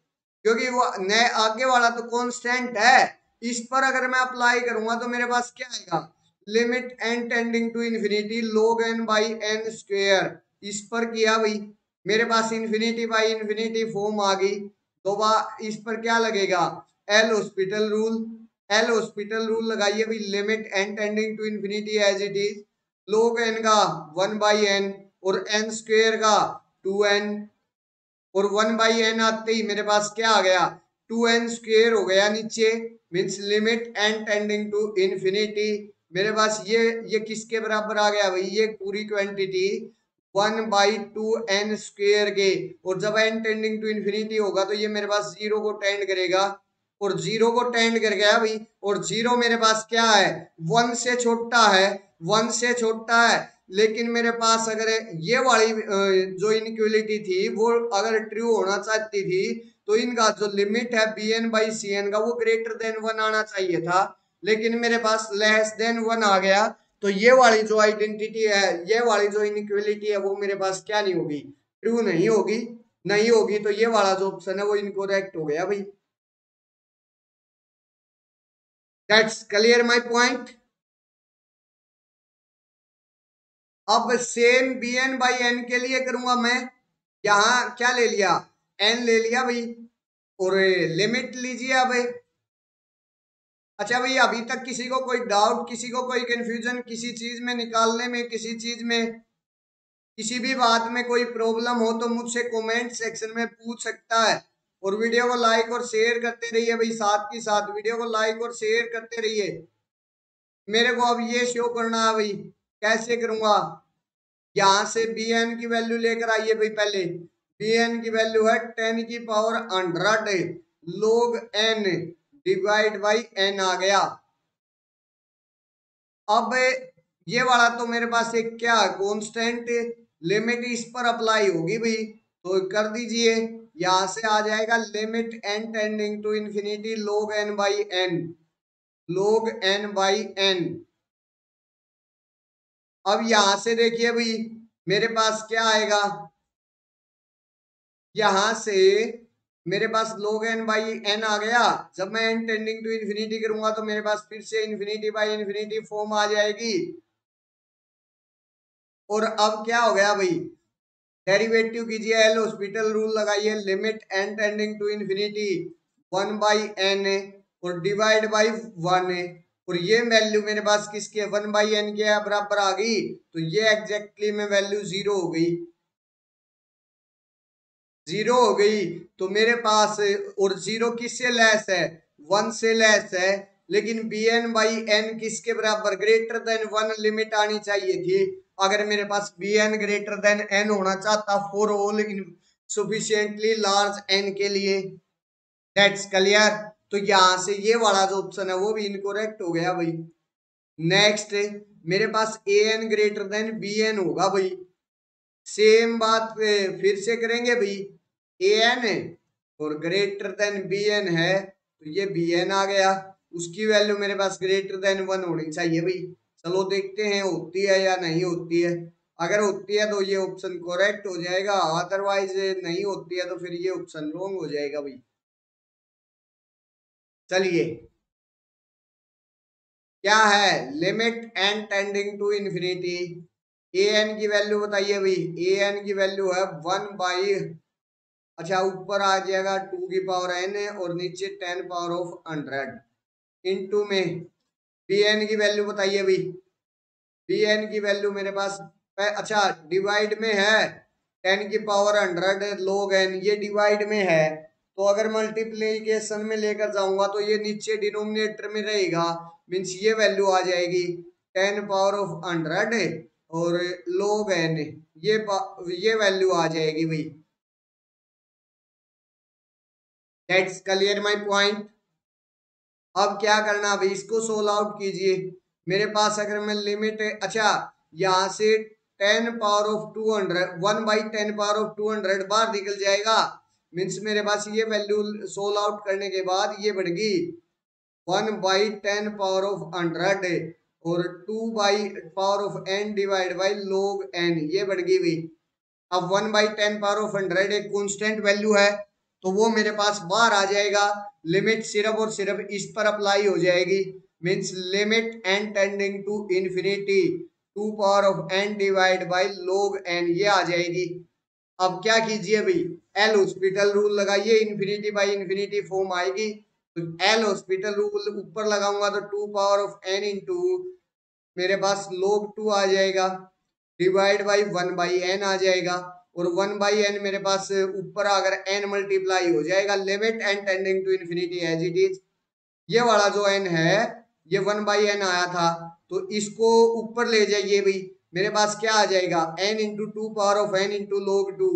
क्योंकि वो नए आगे वाला तो कांस्टेंट है। इस पर अगर मैं अप्लाई करूंगा तो मेरे पास क्या आएगा, limit n tending to infinity log n by n square. इस पर किया भाई मेरे पास इन्फिनिटी बाई इन्फिनिटी फॉर्म आ गई। तो वह इस पर क्या लगेगा, L'Hospital rule. L'Hospital rule लगाइए भाई, limit n tending to infinity as it is log n का 1/n और n स्क्वेयर का 2n और 1/n आते ही मेरे पास क्या आ गया, 2n स्क्वेयर हो गया नीचे, means limit n tending to infinity. मेरे पास ये किसके बराबर आ गया भाई, ये पूरी क्वांटिटी 1/2n स्क्वेयर के, और जब n टेंडिंग टू इन्फिनिटी होगा तो ये मेरे पास जीरो को टेंड करेगा और जीरो को टेंड कर गया भाई। और जीरो मेरे पास क्या है, 1 से छोटा है, 1 से छोटा है। लेकिन मेरे पास अगर ये वाली जो इनइक्वालिटी थी वो अगर ट्रू होना चाहती थी तो इनका जो लिमिट है bn/cn का वो ग्रेटर देन 1 आना चाहिए था, लेकिन मेरे पास लेस देन 1 आ गया। तो ये वाली जो आइडेंटिटी है, ये वाली जो इनइक्वालिटी है वो मेरे पास क्या नहीं होगी, ट्रू नहीं होगी। नहीं होगी तो ये वाला जो ऑप्शन है वो इनकरेक्ट हो गया भाई। That's clear my point. अब सेम bn/n के लिए करूंगा मैं, यहां क्या ले लिया, n ले लिया भाई और लिमिट लीजिए अब। अच्छा भाई अभी तक किसी को कोई डाउट, किसी को कोई कंफ्यूजन, किसी चीज में निकालने में, किसी चीज में, किसी भी बात में कोई प्रॉब्लम हो तो मुझसे कमेंट सेक्शन में पूछ सकता है। और वीडियो को लाइक और शेयर करते रहिए भाई, साथ के साथ वीडियो को लाइक और शेयर करते रहिए। मेरे को अब ये शो करना है भाई, कैसे करूंगा, यहां से bn की वैल्यू लेकर आइए भाई। पहले bn की वैल्यू है 10⁻100 log n divide by n आ गया। अब ये वाला तो मेरे पास एक क्या कांस्टेंट लिमिट इस पर अप्लाई होगी भाई, तो कर दीजिए। यहां से आ जाएगा limit n tending to infinity log n by n, log n by n। अब यहां से देखिए भाई मेरे पास क्या आएगा, यहां से मेरे पास log n बाई n आ गया। जब मैं n टेंडिंग टू इन्फिनिटी करूंगा तो मेरे पास फिर से इन्फिनिटी बाई इन्फिनिटी फॉर्म आ जाएगी। और अब क्या हो गया भाई, डेरिवेटिव कीजिए, एल हॉस्पिटल रूल लगाइए, limit n tending to infinity 1/n और डिवाइड बाई 1, और ये वैल्यू मेरे पास किसके 1/n के बराबर आ गई, तो ये एग्जैक्टली में वैल्यू जीरो हो गई, जीरो हो गई। तो मेरे पास, और जीरो किससे लेस है, 1 से लेस है, लेकिन bn/n किसके बराबर, ग्रेटर देन 1 लिमिट आनी चाहिए थी। अगर मेरे पास bn ग्रेटर देन n होना चाहता for all sufficiently large n के लिए। That's clear. तो यहां से ये वाला जो ऑप्शन है वो भी इनकरेक्ट हो गया भाई। नेक्स्ट मेरे पास an ग्रेटर देन bn होगा भाई, सेम बात फिर से करेंगे भाई, an और ग्रेटर देन bn है तो ये bn आ गया, उसकी वैल्यू मेरे पास ग्रेटर देन 1 होनी चाहिए भाई। चलो देखते हैं होती है या नहीं होती है। अगर होती है तो ये ऑप्शन करेक्ट हो जाएगा, अदरवाइज नहीं होती है तो फिर ये ऑप्शन रॉन्ग हो जाएगा भाई। चलिए क्या है, limit n tending to infinity, an की वैल्यू बताइए भाई, an की वैल्यू है 1/, अच्छा ऊपर आ जाएगा 2 की पावर n और नीचे 10 पावर ऑफ 100 इनटू में bn की वैल्यू बताइए भाई, bn की वैल्यू मेरे पास अच्छा डिवाइड में है 10 की पावर 100 log n, ये डिवाइड में है तो अगर मल्टीप्लीकेशन में लेकर जाऊंगा तो ये नीचे डिनोमिनेटर में रहेगा, मीन्स ये वैल्यू आ जाएगी 10 पावर ऑफ 100 और log n, ये वैल्यू आ जाएगी भाई। That's clear my point. अब क्या करना भाई, इसको सोल्व आउट कीजिए। मेरे पास अगर मैं लिमिट, अच्छा यहाँ से 10 पावर ऑफ 200, 1/10 पावर ऑफ 200 बाहर निकल जाएगा। मीन्स मेरे पास ये वैल्यू सोल्व आउट करने के बाद ये बढ़ गई 1/10 पावर ऑफ 100 और 2/पावर of n divide by log n, ये बढ़ गई भाई। अब 1/10 पावर ऑफ 100 एक कांस्टेंट वैल्यू है, तो वो मेरे पास बाहर आ जाएगा। लिमिट सिर्फ और सिर्फ इस पर अप्लाई हो जाएगी। Means limit n tending to infinity 2 power of n divide by log n, ये आ जाएगी। अब क्या कीजिए भाई, एल हॉस्पिटल रूल लगाइए, इंफिनिटी बाई इंफिनिटी फॉर्म आएगी। तो एल हॉस्पिटल रूल ऊपर लगाऊंगा तो 2 पावर ऑफ n इंटू मेरे पास log 2 आ जाएगा डिवाइड बाई 1/n आ जाएगा। और 1/n मेरे पास ऊपर अगर n मल्टीप्लाई हो जाएगा, limit n tending to infinity as it is. ये वाला जो n है ये 1/n आया था, तो इसको ऊपर ले जाइए भाई। मेरे पास क्या आ जाएगा, n into 2 power of n into log 2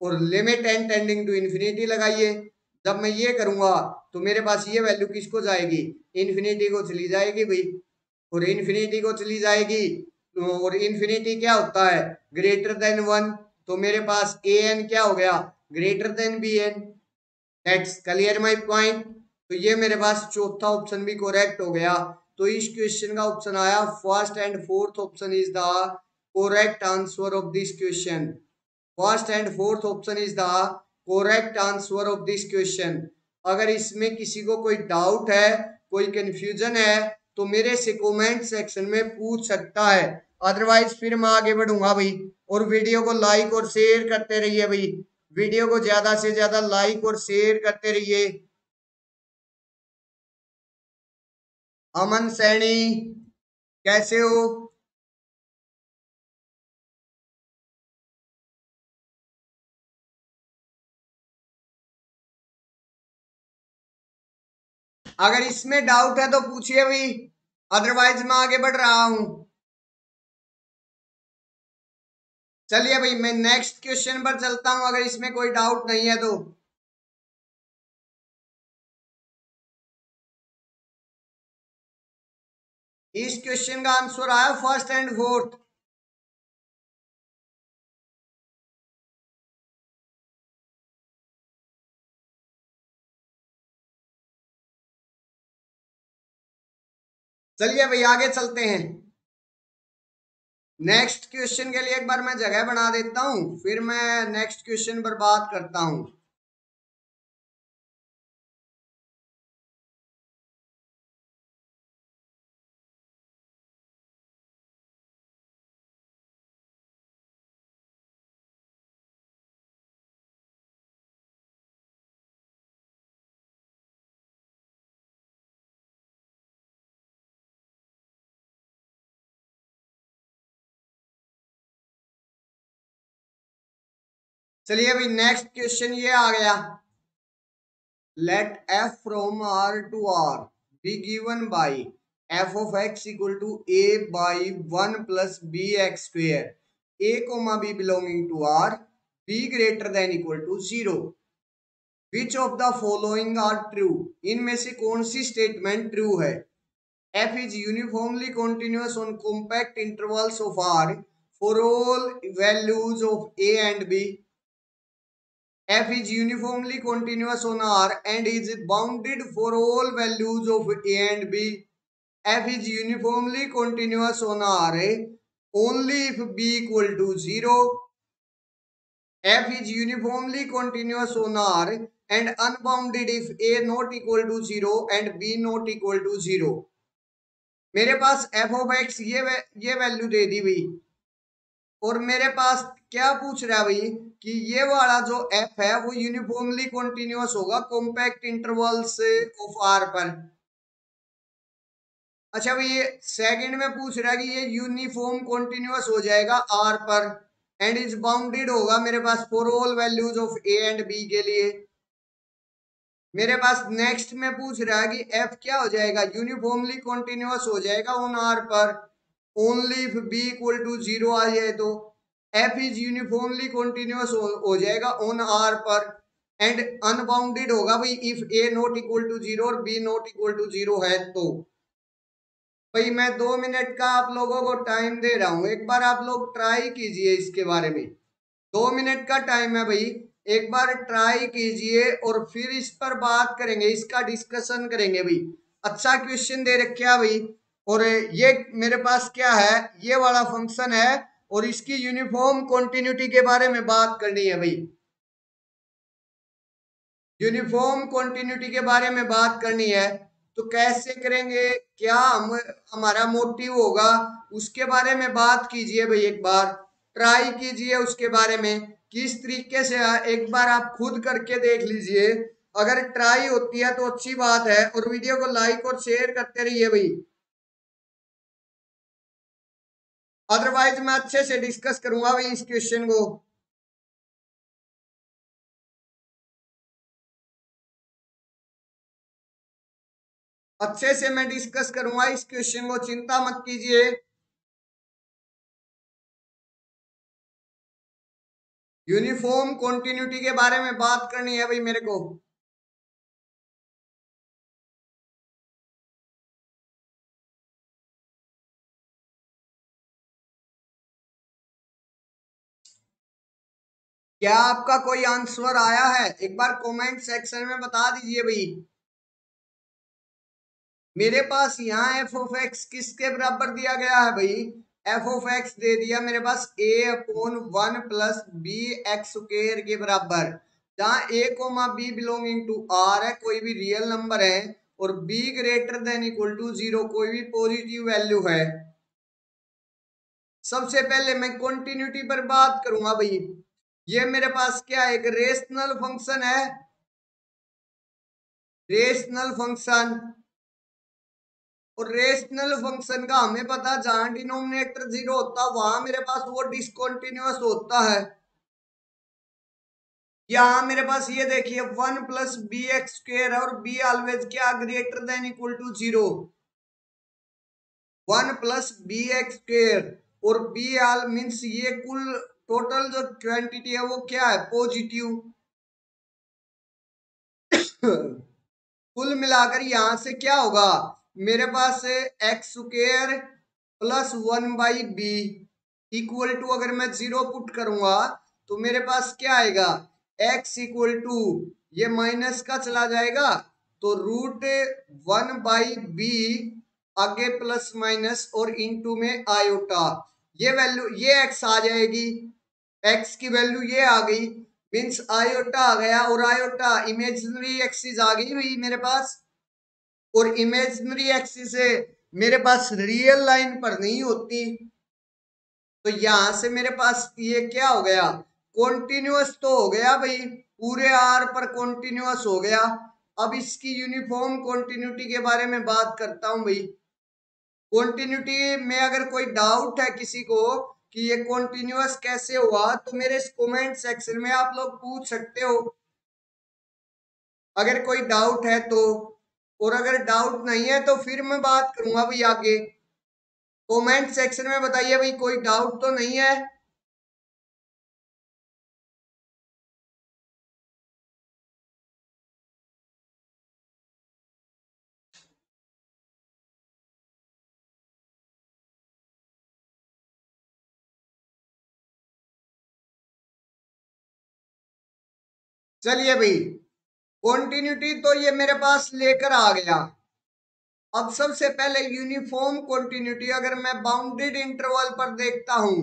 और limit n tending to infinity लगाइए। जब मैं ये करूंगा तो मेरे पास ये वैल्यू किसको जाएगी, इंफिनिटी को चली जाएगी भाई। और इंफिनिटी को चली जाएगी, और इंफिनिटी क्या होता है, ग्रेटर देन 1। तो मेरे पास ए एन क्या हो गया, greater than b n. That's clear my point. तो ये मेरे पास चौथा ऑप्शन भी करेक्ट हो गया। तो इस क्वेश्चन का ऑप्शन आया first and fourth option is the correct answer of this question. First and fourth option is the correct answer of this question. अगर इसमें किसी को कोई डाउट है, कोई कंफ्यूजन है, तो मेरे से कमेंट सेक्शन में पूछ सकता है। अदरवाइज फिर मैं आगे बढ़ूंगा भाई। और वीडियो को लाइक और शेयर करते रहिए भाई, वीडियो को ज्यादा से ज्यादा लाइक और शेयर करते रहिए। अमन सैनी, कैसे हो? अगर इसमें डाउट है तो पूछिए भाई, अदरवाइज मैं आगे बढ़ रहा हूं। चलिए भाई मैं नेक्स्ट क्वेश्चन पर चलता हूं, अगर इसमें कोई डाउट नहीं है तो। इस क्वेश्चन का आंसर आया फर्स्ट एंड फोर्थ। चलिए भाई आगे चलते हैं। नेक्स्ट क्वेश्चन के लिए एक बार मैं जगह बना देता हूं, फिर मैं नेक्स्ट क्वेश्चन पर बात करता हूं। चलिए अभी नेक्स्ट क्वेश्चन ये आ गया। Let f from r to r be given by f of x equal to a by 1 plus bx square, a comma b belonging to r, b greater than equal to 0। Which of the following are true, इनमें से कौन सी स्टेटमेंट ट्रू है। f is uniformly continuous on compact intervals of r for all values of a and b। f is uniformly continuous on r and is bounded for all values of a and b। f is uniformly continuous on r only if b equal to 0। f is uniformly continuous on r and unbounded if a not equal to 0 and b not equal to 0। मेरे पास f of x ये वैल्यू दे दी भाई, और मेरे पास क्या पूछ रहा है भाई कि ये वाला जो f है वो यूनिफॉर्मली कॉन्टिन्यूअस होगा कॉम्पैक्ट इंटरवल्स ऑफ r पर। अच्छा भाई ये सेकंड में पूछ रहा है कि ये यूनिफॉर्म कॉन्टिन्यूअस हो जाएगा r पर एंड इज बाउंडेड होगा मेरे पास for all values of a and b के लिए। मेरे पास नेक्स्ट में पूछ रहा है कि f क्या हो जाएगा, यूनिफॉर्मली कॉन्टिन्यूअस हो जाएगा ऑन r पर। Only if b equal to 0 आ जाए तो एफ इज यूनिफॉर्मली कॉन्टिन्यूअस हो जाएगा ऑन आर पर, एंड अनबाउंडेड होगा भाई if a not equal to 0 और बी नॉट इक्वल टू 0 है तो। भाई मैं 2 मिनट का आप लोगों को टाइम दे रहा हूं, एक बार आप लोग ट्राई कीजिए इसके बारे में। 2 मिनट का टाइम है भाई, एक बार ट्राई कीजिए और फिर इस पर बात करेंगे, इसका डिस्कशन करेंगे भाई। अच्छा क्वेश्चन दे रखा भाई, और ये मेरे पास क्या है, ये वाला फंक्शन है और इसकी यूनिफॉर्म कॉन्टिन्यूटी के बारे में बात करनी है भाई। यूनिफॉर्म कॉन्टिन्यूटी के बारे में बात करनी है तो कैसे करेंगे, क्या हम हमारा मोटिव होगा, उसके बारे में बात कीजिए भाई। एक बार ट्राई कीजिए उसके बारे में किस तरीके से है, एक बार आप खुद करके देख लीजिए। अगर ट्राई होती है तो अच्छी बात है, और वीडियो को लाइक और शेयर करते रहिए भाई, अदरवाइज मैं अच्छे से डिस्कस करूंगा भाई इस क्वेश्चन को। अच्छे से मैं डिस्कस करूंगा इस क्वेश्चन को, चिंता मत कीजिए। यूनिफॉर्म कॉन्टिन्यूटी के बारे में बात करनी है भाई मेरे को। क्या आपका कोई आंसर आया है, एक बार कमेंट सेक्शन में बता दीजिए भाई। मेरे पास यहाँ एफ ऑफ एक्स किसके बराबर दिया गया है भाई, एफ ऑफ एक्स दे दिया मेरे पास a upon 1 plus b x square के बराबर, जहाँ a comma b belonging to R है, कोई भी रियल नंबर है, और b greater than equal to 0 कोई भी पॉजिटिव वैल्यू है। सबसे पहले मैं कंटिन्यूटी पर बात करूंगा भाई। ये मेरे पास क्या है, एक रेशनल फंक्शन है, रेशनल फंक्शन, और रेशनल फंक्शन का हमें पता जहां डिनोमिनेटर 0 होता है वहां मेरे पास वो डिसकंटिन्यूअस होता है। यहाँ मेरे पास ये देखिए 1 प्लस बी एक्स स्क्र है, और बी ऑलवेज क्या greater than equal to 0, 1 plus b x square, और बी आल मीन्स ये कुल टोटल जो क्वांटिटी है वो क्या है, पॉजिटिव। कुल मिलाकर यहां से क्या होगा, मेरे पास x square plus 1/b equal to, अगर मैं 0 पुट करूंगा तो मेरे पास क्या आएगा, x इक्वल टू, ये माइनस का चला जाएगा तो √1/b, आगे प्लस माइनस और इनटू में आयोटा, ये वैल्यू ये x आ जाएगी, x की वैल्यू ये आ गई, मीन्स आयोटा आ गया, और आयोटा इमेजिनरी एक्सिस आ गई भाई मेरे पास, और इमेजिनरी एक्सिस से मेरे पास रियल लाइन पर नहीं होती, तो यहां से मेरे पास ये क्या हो गया, कॉन्टिन्यूअस तो हो गया भाई, पूरे आर पर कॉन्टिन्यूअस हो गया। अब इसकी यूनिफॉर्म कॉन्टिन्यूटी के बारे में बात करता हूं भाई। कॉन्टिन्यूटी में अगर कोई डाउट है किसी को कि ये कॉन्टिन्यूअस कैसे हुआ, तो मेरे कमेंट सेक्शन में आप लोग पूछ सकते हो, अगर कोई डाउट है तो। और अगर डाउट नहीं है तो फिर मैं बात करूंगा भाई आगे। कमेंट सेक्शन में बताइए भाई, कोई डाउट तो नहीं है। चलिए भाई, कॉन्टिन्यूटी तो ये मेरे पास लेकर आ गया। अब सबसे पहले यूनिफॉर्म कॉन्टिन्यूटी, अगर मैं बाउंडेड इंटरवल पर देखता हूं,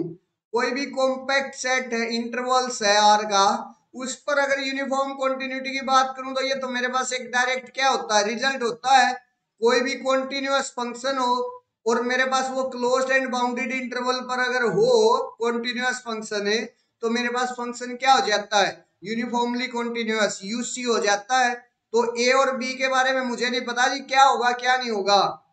कोई भी कॉम्पैक्ट सेट है, इंटरवल्स है आर का, उस पर अगर यूनिफॉर्म कॉन्टिन्यूटी की बात करूं तो ये तो मेरे पास एक डायरेक्ट क्या होता है, रिजल्ट होता है। कोई भी कॉन्टिन्यूअस फंक्शन हो और मेरे पास वो क्लोज्ड एंड बाउंडेड इंटरवल पर अगर हो, कॉन्टिन्यूअस फंक्शन है, तो मेरे पास फंक्शन क्या हो जाता है, यूनिफॉर्मली कॉन्टिन्यूअस, यूसी हो जाता है। तो ए और बी के बारे में मुझे नहीं पता जी क्या होगा क्या नहीं होगा,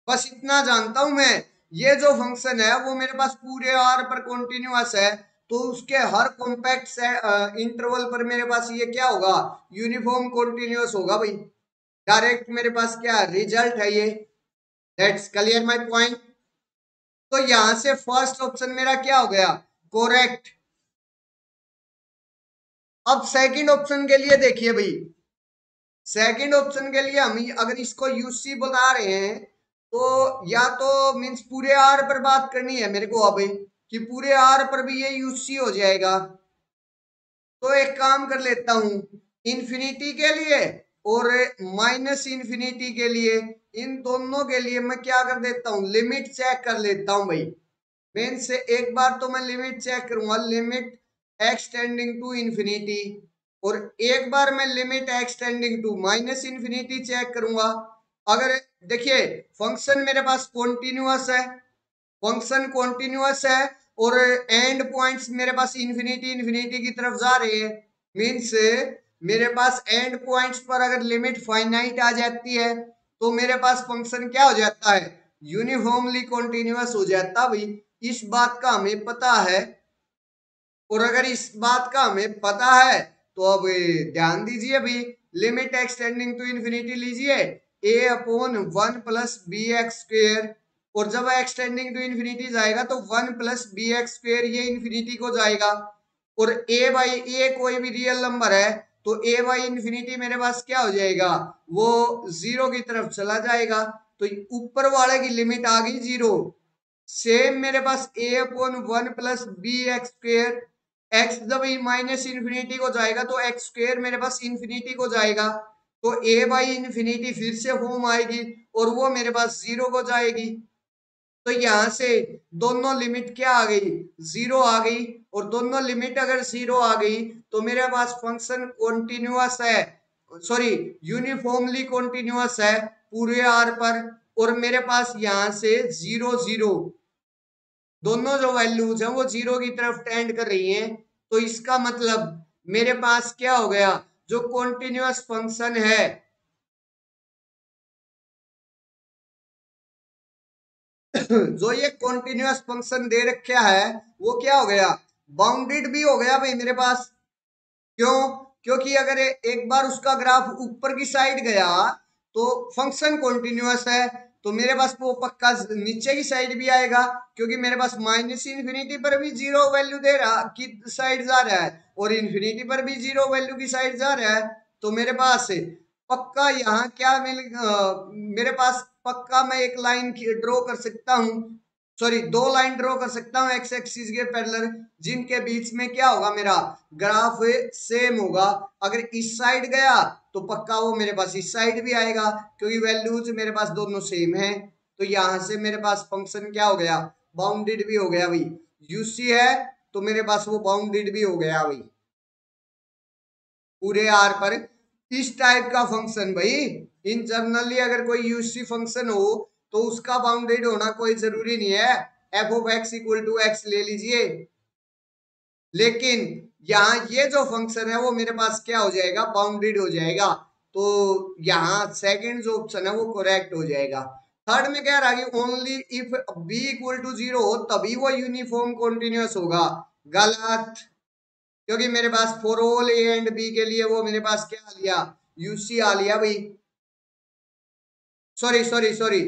बस इतना जानता हूं मैं, ये जो फंक्शन है वो मेरे पास पूरे आर पर कॉन्टिन्यूअस है, तो उसके हर कॉम्पैक्ट इंटरवल पर मेरे पास ये क्या होगा, यूनिफॉर्म कॉन्टिन्यूअस होगा भाई। डायरेक्ट मेरे पास क्या रिजल्ट है ये, दैट्स क्लियर माय पॉइंट। तो यहां से फर्स्ट ऑप्शन मेरा क्या हो गया, करेक्ट। अब सेकंड ऑप्शन के लिए देखिए भाई, सेकंड ऑप्शन के लिए हम अगर इसको यूसी बता रहे हैं तो या तो मीन्स पूरे आर पर बात करनी है मेरे को अब, कि पूरे आर पर भी ये यूसी हो जाएगा। तो एक काम कर लेता हूं, इंफिनिटी के लिए और माइनस इंफिनिटी के लिए, इन दोनों के लिए मैं क्या कर देता हूं, लिमिट चेक कर लेता हूं भाई। मेन से एक बार तो मैं लिमिट चेक करूंगा, लिमिट एक्सटेंडिंग टू इंफिनिटी, और एक बार मैं limit x tending to minus infinity check करूंगा। अगर देखिए फंक्शन मेरे पास कॉन्टिन्यूअस है, फंक्शन कॉन्टिन्यूअस है और एंड पॉइंट्स मेरे पास इंफिनिटी इंफिनिटी की तरफ जा रहे हैं, मीन्स मेरे पास एंड पॉइंट्स पर अगर लिमिट फाइनाइट आ जाती है तो मेरे पास फंक्शन क्या हो जाता है, यूनिफॉर्मली कॉन्टिन्यूअस हो जाता भाई। इस बात का हमें पता है, और अगर इस बात का हमें पता है तो अब ध्यान दीजिए भाई, लिमिट एक्सटेंडिंग टू इंफिनिटी लीजिए, a upon 1 plus b x square, और जब एक्सटेंडिंग टू इंफिनिटी जाएगा तो 1 प्लस बी एक्स स्क्वेयर ये इंफिनिटी को जाएगा, और a बाई ए कोई भी रियल नंबर है तो a बाई इंफिनिटी मेरे पास क्या हो जाएगा, वो जीरो की तरफ चला जाएगा। तो ऊपर वाले की लिमिट आ गई जीरो। सेम मेरे पास a upon 1 plus b x square, x जब माइनस इंफिनिटी को जाएगा तो एक्स स्क्वेयर मेरे पास इंफिनिटी को जाएगा, तो a बाई इंफिनिटी फिर से फॉर्म आएगी और वो मेरे पास जीरो को जाएगी। तो यहां से दोनों लिमिट क्या आ गई, जीरो आ गई, और दोनों लिमिट अगर जीरो आ गई तो मेरे पास फंक्शन कॉन्टिन्यूअस है, सॉरी यूनिफॉर्मली कॉन्टिन्यूअस है पूरे आर पर, और मेरे पास यहां से जीरो जीरो दोनों जो वैल्यूज हैं वो जीरो की तरफ टेंड कर रही हैं। तो इसका मतलब मेरे पास क्या हो गया, जो कॉन्टिन्यूअस फंक्शन है, जो ये कॉन्टिन्यूअस फंक्शन दे रखा है वो क्या हो गया, बाउंडेड भी हो गया भाई मेरे पास। क्यों, क्योंकि अगर एक बार उसका ग्राफ ऊपर की साइड गया तो फंक्शन कॉन्टिन्यूअस है, तो मेरे पास वो पक्का नीचे की साइड भी आएगा, क्योंकि मेरे पास माइनस इंफिनिटी पर भी जीरो वैल्यू दे रहा की साइड जा रहा है और इंफिनिटी पर भी जीरो वैल्यू की साइड जा रहा है। तो मेरे पास पक्का यहाँ क्या मेरे पास पक्का मैं एक लाइन ड्रॉ कर सकता हूँ, सॉरी दो लाइन ड्रॉ कर सकता हूँ एक्स एक्सिस के पैरेलल, जिनके बीच में क्या होगा, मेरा ग्राफ सेम होगा। अगर इस साइड गया तो पक्का वो मेरे पास इस साइड भी आएगा, क्योंकि वैल्यूज मेरे पास दोनों सेम है। तो यहां से मेरे पास फंक्शन क्या हो गया, बाउंडेड भी हो गया भाई। यूसी है तो मेरे पास वो बाउंडेड भी हो गया भाई पूरे आर पर। इस टाइप का फंक्शन भाई, इन जनरली अगर कोई यूसी फंक्शन हो तो उसका बाउंडेड होना कोई जरूरी नहीं है, f of x equal to x ले लीजिए, लेकिन यहाँ ये जो फंक्शन है वो मेरे पास क्या हो जाएगा, बाउंडेड हो जाएगा। तो यहाँ सेकंड जो ऑप्शन है वो करेक्ट हो जाएगा। थर्ड में कह रहा है कि only if b equal to zero हो तभी वो यूनिफॉर्म कॉन्टिन्यूअस होगा, गलत। क्योंकि मेरे पास for all a and b के लिए वो मेरे पास क्या आ लिया, यूसी आ लिया भाई, सॉरी सॉरी सॉरी,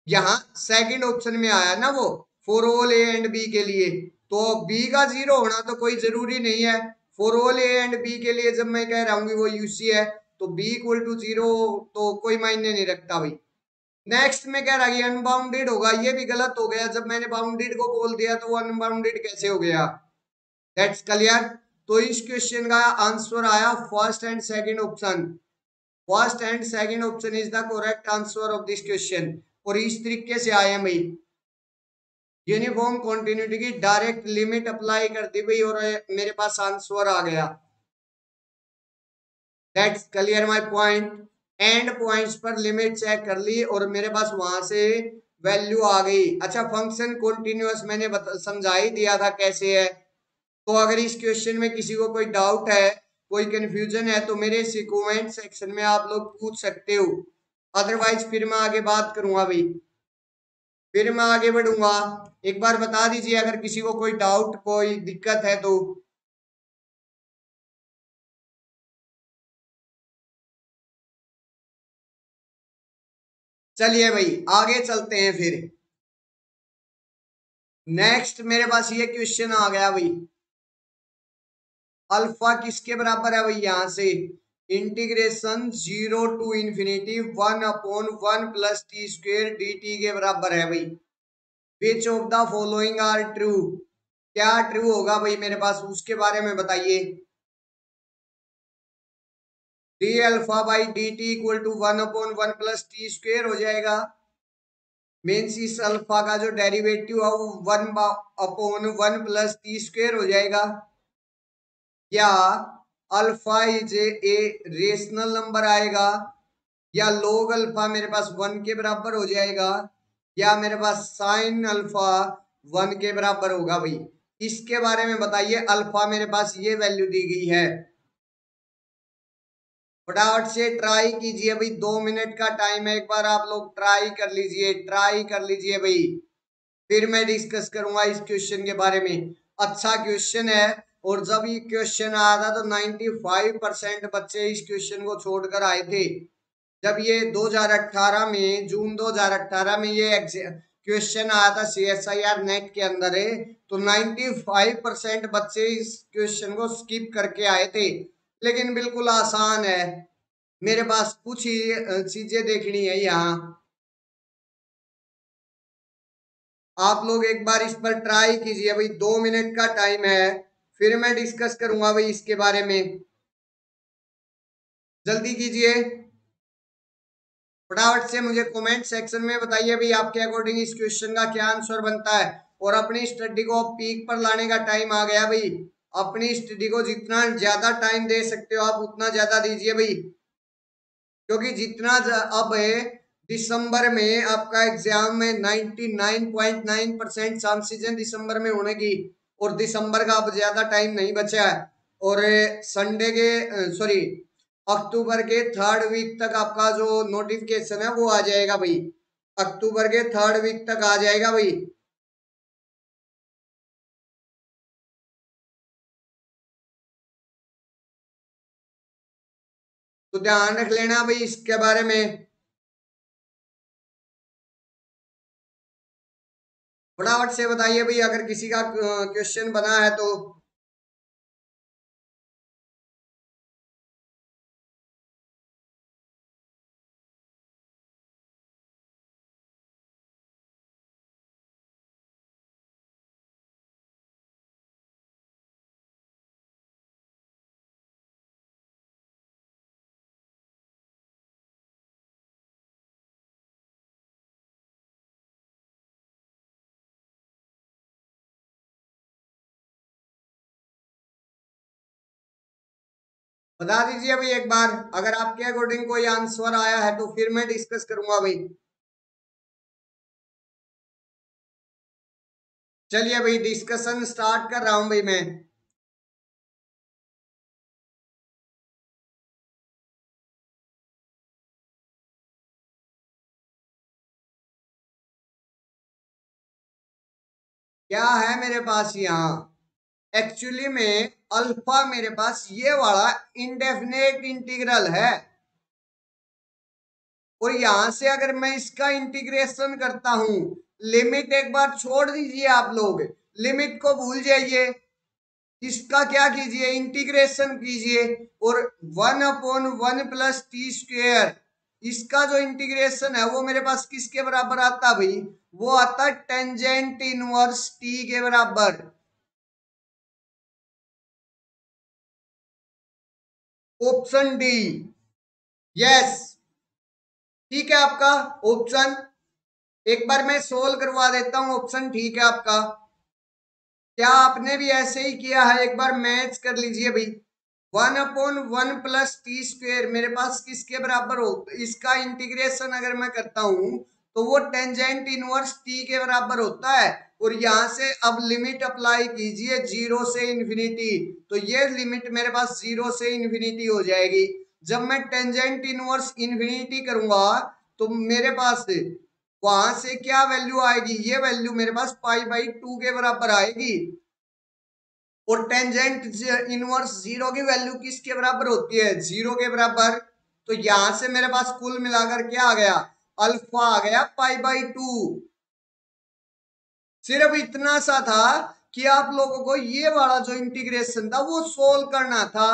यहाँ सेकंड ऑप्शन में आया ना वो, for all a and b के लिए, तो बी का जीरो होना तो कोई जरूरी नहीं है। For all a and b के लिए जब मैं कह रहा हूँ कि वो यूसी है तो बी इक्वल टू जीरो तो कोई मायने नहीं रखता भाई। नेक्स्ट में कह रहा है अनबाउंडेड होगा, ये भी गलत हो गया, जब मैंने बाउंडेड को बोल दिया तो वो अनबाउंडेड कैसे हो गया, दैट्स क्लियर। तो इस क्वेश्चन का आंसर आया first and second option, first and second option is the correct answer of this question. और इस तरीके से आए भाई, यूनिफॉर्म कॉन्टिन्यूटी की डायरेक्ट लिमिट अप्लाई कर दी भाई और मेरे पास आंसर आ गया। That's clear my point. And points पर लिमिट चेक कर ली और मेरे पास वहां से वैल्यू आ गई। अच्छा फंक्शन कॉन्टिन्यूअस मैंने समझा ही दिया था कैसे है। तो अगर इस क्वेश्चन में किसी को कोई डाउट है, कोई कंफ्यूजन है तो मेरे इस कमेंट सेक्शन में आप लोग पूछ सकते हो, अदरवाइज फिर मैं आगे बात करूंगा भाई, फिर मैं आगे बढ़ूंगा। एक बार बता दीजिए अगर किसी को कोई डाउट कोई दिक्कत है तो। चलिए भाई आगे चलते हैं फिर। नेक्स्ट मेरे पास ये क्वेश्चन आ गया भाई, अल्फा किसके बराबर है भाई, यहां से integration 0 to ∞ 1/1 plus t square d t के बराबर है भाई। Which of the following are true, क्या ट्रू होगा भाई मेरे पास, उसके बारे में बताइए। D alpha by d t equal to 1/1 plus t square हो जाएगा। मीन्स इस अल्फा का जो डेरिवेटिव है वो 1/1 प्लस टी स्क्वेयर हो जाएगा। या alpha is a rational number आएगा, या log अल्फा मेरे पास 1 के बराबर हो जाएगा, या मेरे पास साइन अल्फा 1 के बराबर होगा भाई। इसके बारे में बताइए, अल्फा मेरे पास ये वैल्यू दी गई है। फटाफट से ट्राई कीजिए भाई, 2 मिनट का टाइम है, एक बार आप लोग ट्राई कर लीजिए, ट्राई कर लीजिए भाई, फिर मैं डिस्कस करूंगा इस क्वेश्चन के बारे में। अच्छा क्वेश्चन है, और जब ये क्वेश्चन आया था तो 95% बच्चे इस क्वेश्चन को छोड़कर आए थे। जब ये 2018 में, जून 2018 में ये क्वेश्चन आया था CSIR नेट के अंदर है, तो 95% बच्चे इस क्वेश्चन को स्किप करके आए थे। लेकिन बिल्कुल आसान है, मेरे पास कुछ ही चीजें देखनी है यहाँ। आप लोग एक बार इस पर ट्राई कीजिए भाई, 2 मिनट का टाइम है, फिर मैं डिस्कस करूंगा भाई इसके बारे में। जल्दी कीजिए, फटाफट से मुझे कमेंट सेक्शन में बताइए भाई, आपके अकॉर्डिंग इस क्वेश्चन का क्या आंसर बनता है। और अपनी स्टडी को पीक पर लाने का टाइम आ गया भाई। अपनी स्टडी को जितना ज्यादा टाइम दे सकते हो आप उतना ज्यादा दीजिए भाई, क्योंकि जितना अब है दिसंबर में आपका एग्जाम में 99.9% चांसेस हैं दिसंबर में होने की, और दिसंबर का अब ज्यादा टाइम नहीं बचा है। और संडे के सॉरी अक्टूबर के 3rd वीक तक आपका जो नोटिफिकेशन है वो आ जाएगा भाई, अक्टूबर के 3rd वीक तक आ जाएगा भाई। तो ध्यान रख लेना भाई इसके बारे में। फटाफट से बताइए भाई, अगर किसी का क्वेश्चन बना है तो। बता दीजिए भाई एक बार, अगर आपके अकॉर्डिंग कोई आंसर आया है तो फिर मैं डिस्कस करूंगा भाई। चलिए भाई डिस्कशन स्टार्ट कर रहा हूं भाई मैं। क्या है मेरे पास यहाँ, एक्चुअली में अल्फा मेरे पास ये वाला इंडेफिनेट इंटीग्रल है, और यहां से अगर मैं इसका इंटीग्रेशन करता हूं, लिमिट एक बार छोड़ दीजिए आप लोग, लिमिट को भूल जाइए, इसका क्या कीजिए, इंटीग्रेशन कीजिए। और 1/1 प्लस टी स्क्वेयर, इसका जो इंटीग्रेशन है वो मेरे पास किसके बराबर आता है भाई, वो आता है टेंजेंट इनवर्स टी के बराबर। ऑप्शन डी, यस, ठीक है आपका ऑप्शन। एक बार मैं सोल्व करवा देता हूं, ऑप्शन ठीक है आपका। क्या आपने भी ऐसे ही किया है, एक बार मैच कर लीजिए भाई। 1/1 प्लस टी स्क्वेयर मेरे पास किसके बराबर हो, इसका इंटीग्रेशन अगर मैं करता हूं तो वो टेंजेंट इनवर्स टी के बराबर होता है। और यहां से अब लिमिट अप्लाई कीजिए 0 से इन्फिनिटी, तो ये लिमिट मेरे पास 0 से इन्फिनिटी हो जाएगी। जब मैं टेंजेंट इनवर्स इन्फिनिटी करूंगा तो मेरे पास वहां से क्या वैल्यू आएगी, ये वैल्यू मेरे पास π/2 के बराबर आएगी। और टेंजेंट इनवर्स 0 की वैल्यू किसके बराबर होती है, 0 के बराबर। तो यहां से मेरे पास कुल मिलाकर क्या आ गया, अल्फा आ गया π/2। सिर्फ इतना सा था कि आप लोगों को ये वाला जो इंटीग्रेशन था वो सोल्व करना था।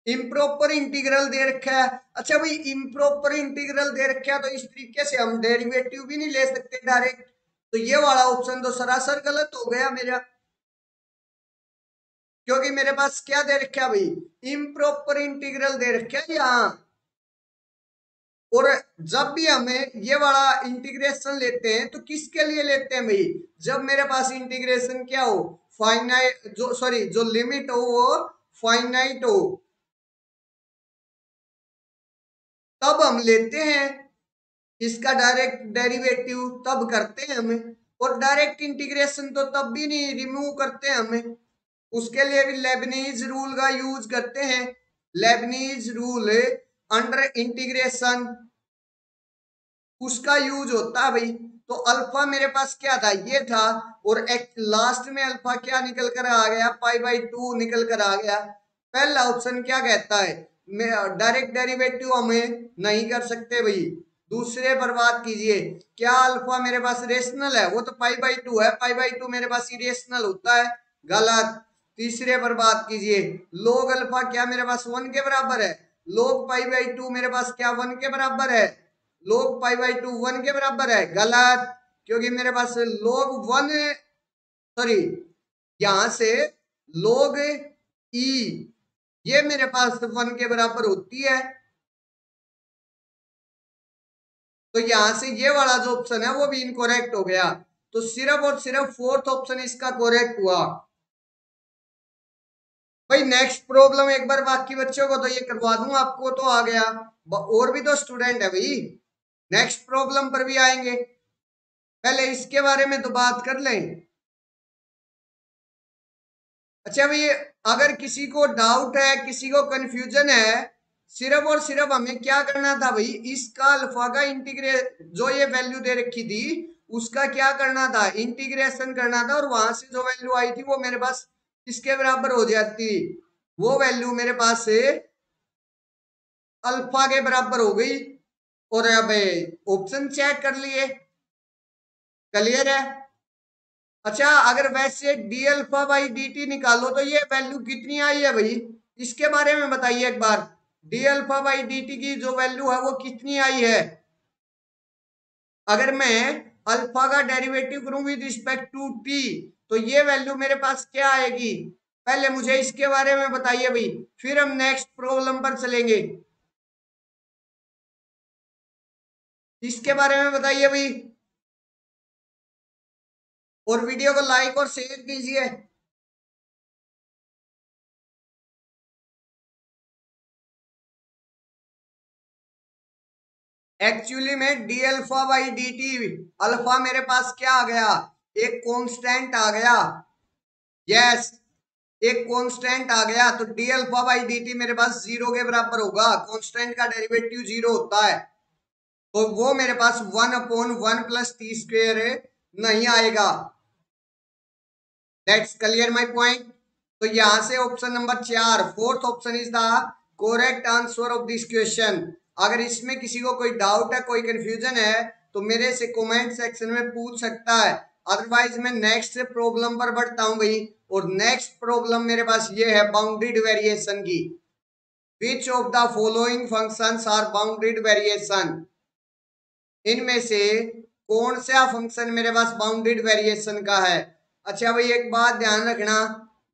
इम्प्रॉपर इंटीग्रल दे रखा है। अच्छा भाई, इम्प्रॉपर इंटीग्रल दे रखा है तो इस तरीके से हम डेरिवेटिव भी नहीं ले सकते डायरेक्ट, तो ये वाला ऑप्शन तो सरासर गलत हो गया मेरा, क्योंकि मेरे पास क्या दे रखा है भाई, इम्प्रॉपर इंटीग्रल दे रखा है यहाँ। और जब भी हमें ये वाला इंटीग्रेशन लेते हैं तो किसके लिए लेते हैं भाई, जब मेरे पास इंटीग्रेशन क्या हो, फाइनाइट, जो सॉरी जो लिमिट हो वो फाइनाइट हो, तब हम लेते हैं इसका डायरेक्ट डेरिवेटिव, तब करते हैं हमें। और डायरेक्ट इंटीग्रेशन तो तब भी नहीं, रिमूव करते हैं हमें, उसके लिए भी लेबनीज रूल का यूज करते हैं। लेबनीज रूल अंडर इंटीग्रेशन उसका यूज होता है भाई। तो अल्फा मेरे पास क्या था, ये था, और एक लास्ट में अल्फा क्या निकल कर आ गया, पाई/2 निकल कर आ गया। पहला ऑप्शन क्या कहता है, डायरेक्ट डेरिवेटिव हमें नहीं कर सकते भाई। दूसरे पर बात कीजिए, क्या अल्फा मेरे पास रेशनल है, वो तो पाई/2 है, पाई/2 मेरे पास इरेशनल होता है, गलत। तीसरे पर बात कीजिए, लोग अल्फा क्या मेरे पास 1 के बराबर है, लोग पाई/2 मेरे पास क्या 1 के बराबर है, लोग पाई/2 1 के बराबर है, गलत। क्योंकि मेरे पास लोग 1, सॉरी यहां से लोग ई ये मेरे पास 1 के बराबर होती है, तो यहां से ये वाला जो ऑप्शन है वो भी इनकरेक्ट हो गया। तो सिर्फ और सिर्फ फोर्थ ऑप्शन इसका करेक्ट हुआ भाई। नेक्स्ट प्रॉब्लम एक बार बाकी बच्चों को तो ये करवा दूं, आपको तो आ गया, और भी तो स्टूडेंट है भाई, नेक्स्ट प्रॉब्लम पर भी आएंगे, पहले इसके बारे में तो बात कर लें। अच्छा भाई, अगर किसी को डाउट है, किसी को कंफ्यूजन है, सिर्फ और सिर्फ हमें क्या करना था भाई, इसका अल्फा का इंटीग्रेट जो ये वैल्यू दे रखी थी उसका क्या करना था, इंटीग्रेशन करना था, और वहां से जो वैल्यू आई थी वो मेरे पास किसके बराबर हो जाती, वो वैल्यू मेरे पास से अल्फा के बराबर हो गई। और अब ऑप्शन चेक कर लिए, क्लियर है। अच्छा, अगर वैसे D alpha by d T निकालो तो ये वैल्यू कितनी आई है भाई, इसके बारे में बताइए एक बार। D alpha by d t की जो वैल्यू है वो कितनी आई है, अगर मैं अल्फा का डेरिवेटिव करूं विद रिस्पेक्ट टू टी तो ये वैल्यू मेरे पास क्या आएगी, पहले मुझे इसके बारे में बताइए भाई, फिर हम नेक्स्ट प्रॉब्लम पर चलेंगे। इसके बारे में बताइए भाई, और वीडियो को लाइक और शेयर कीजिए। एक्चुअली में D alpha by d T, alpha मेरे पास क्या आ गया, एक कांस्टेंट आ गया, यस, एक कांस्टेंट आ गया, तो D alpha by d T मेरे पास 0 के बराबर होगा, कांस्टेंट का डेरिवेटिव 0 होता है, तो वो मेरे पास 1/1 प्लस टी स्क्वेयर नहीं आएगा। That's clear my point. तो यहां से option number 4, fourth option is the correct answer of this question. अगर इसमें किसी को कोई डाउट है, कोई कंफ्यूजन है तो मेरे से कमेंट सेक्शन में पूछ सकता है, अदरवाइज मैं नेक्स्ट प्रॉब्लम पर बढ़ता हूं भाई। और नेक्स्ट प्रॉब्लम मेरे पास ये है बाउंडेड वेरिएशन की, which of the following functions are bounded variation, इनमें से कौन सा फंक्शन मेरे पास बाउंडेड वेरिएशन का है। अच्छा भाई, एक बात ध्यान रखना,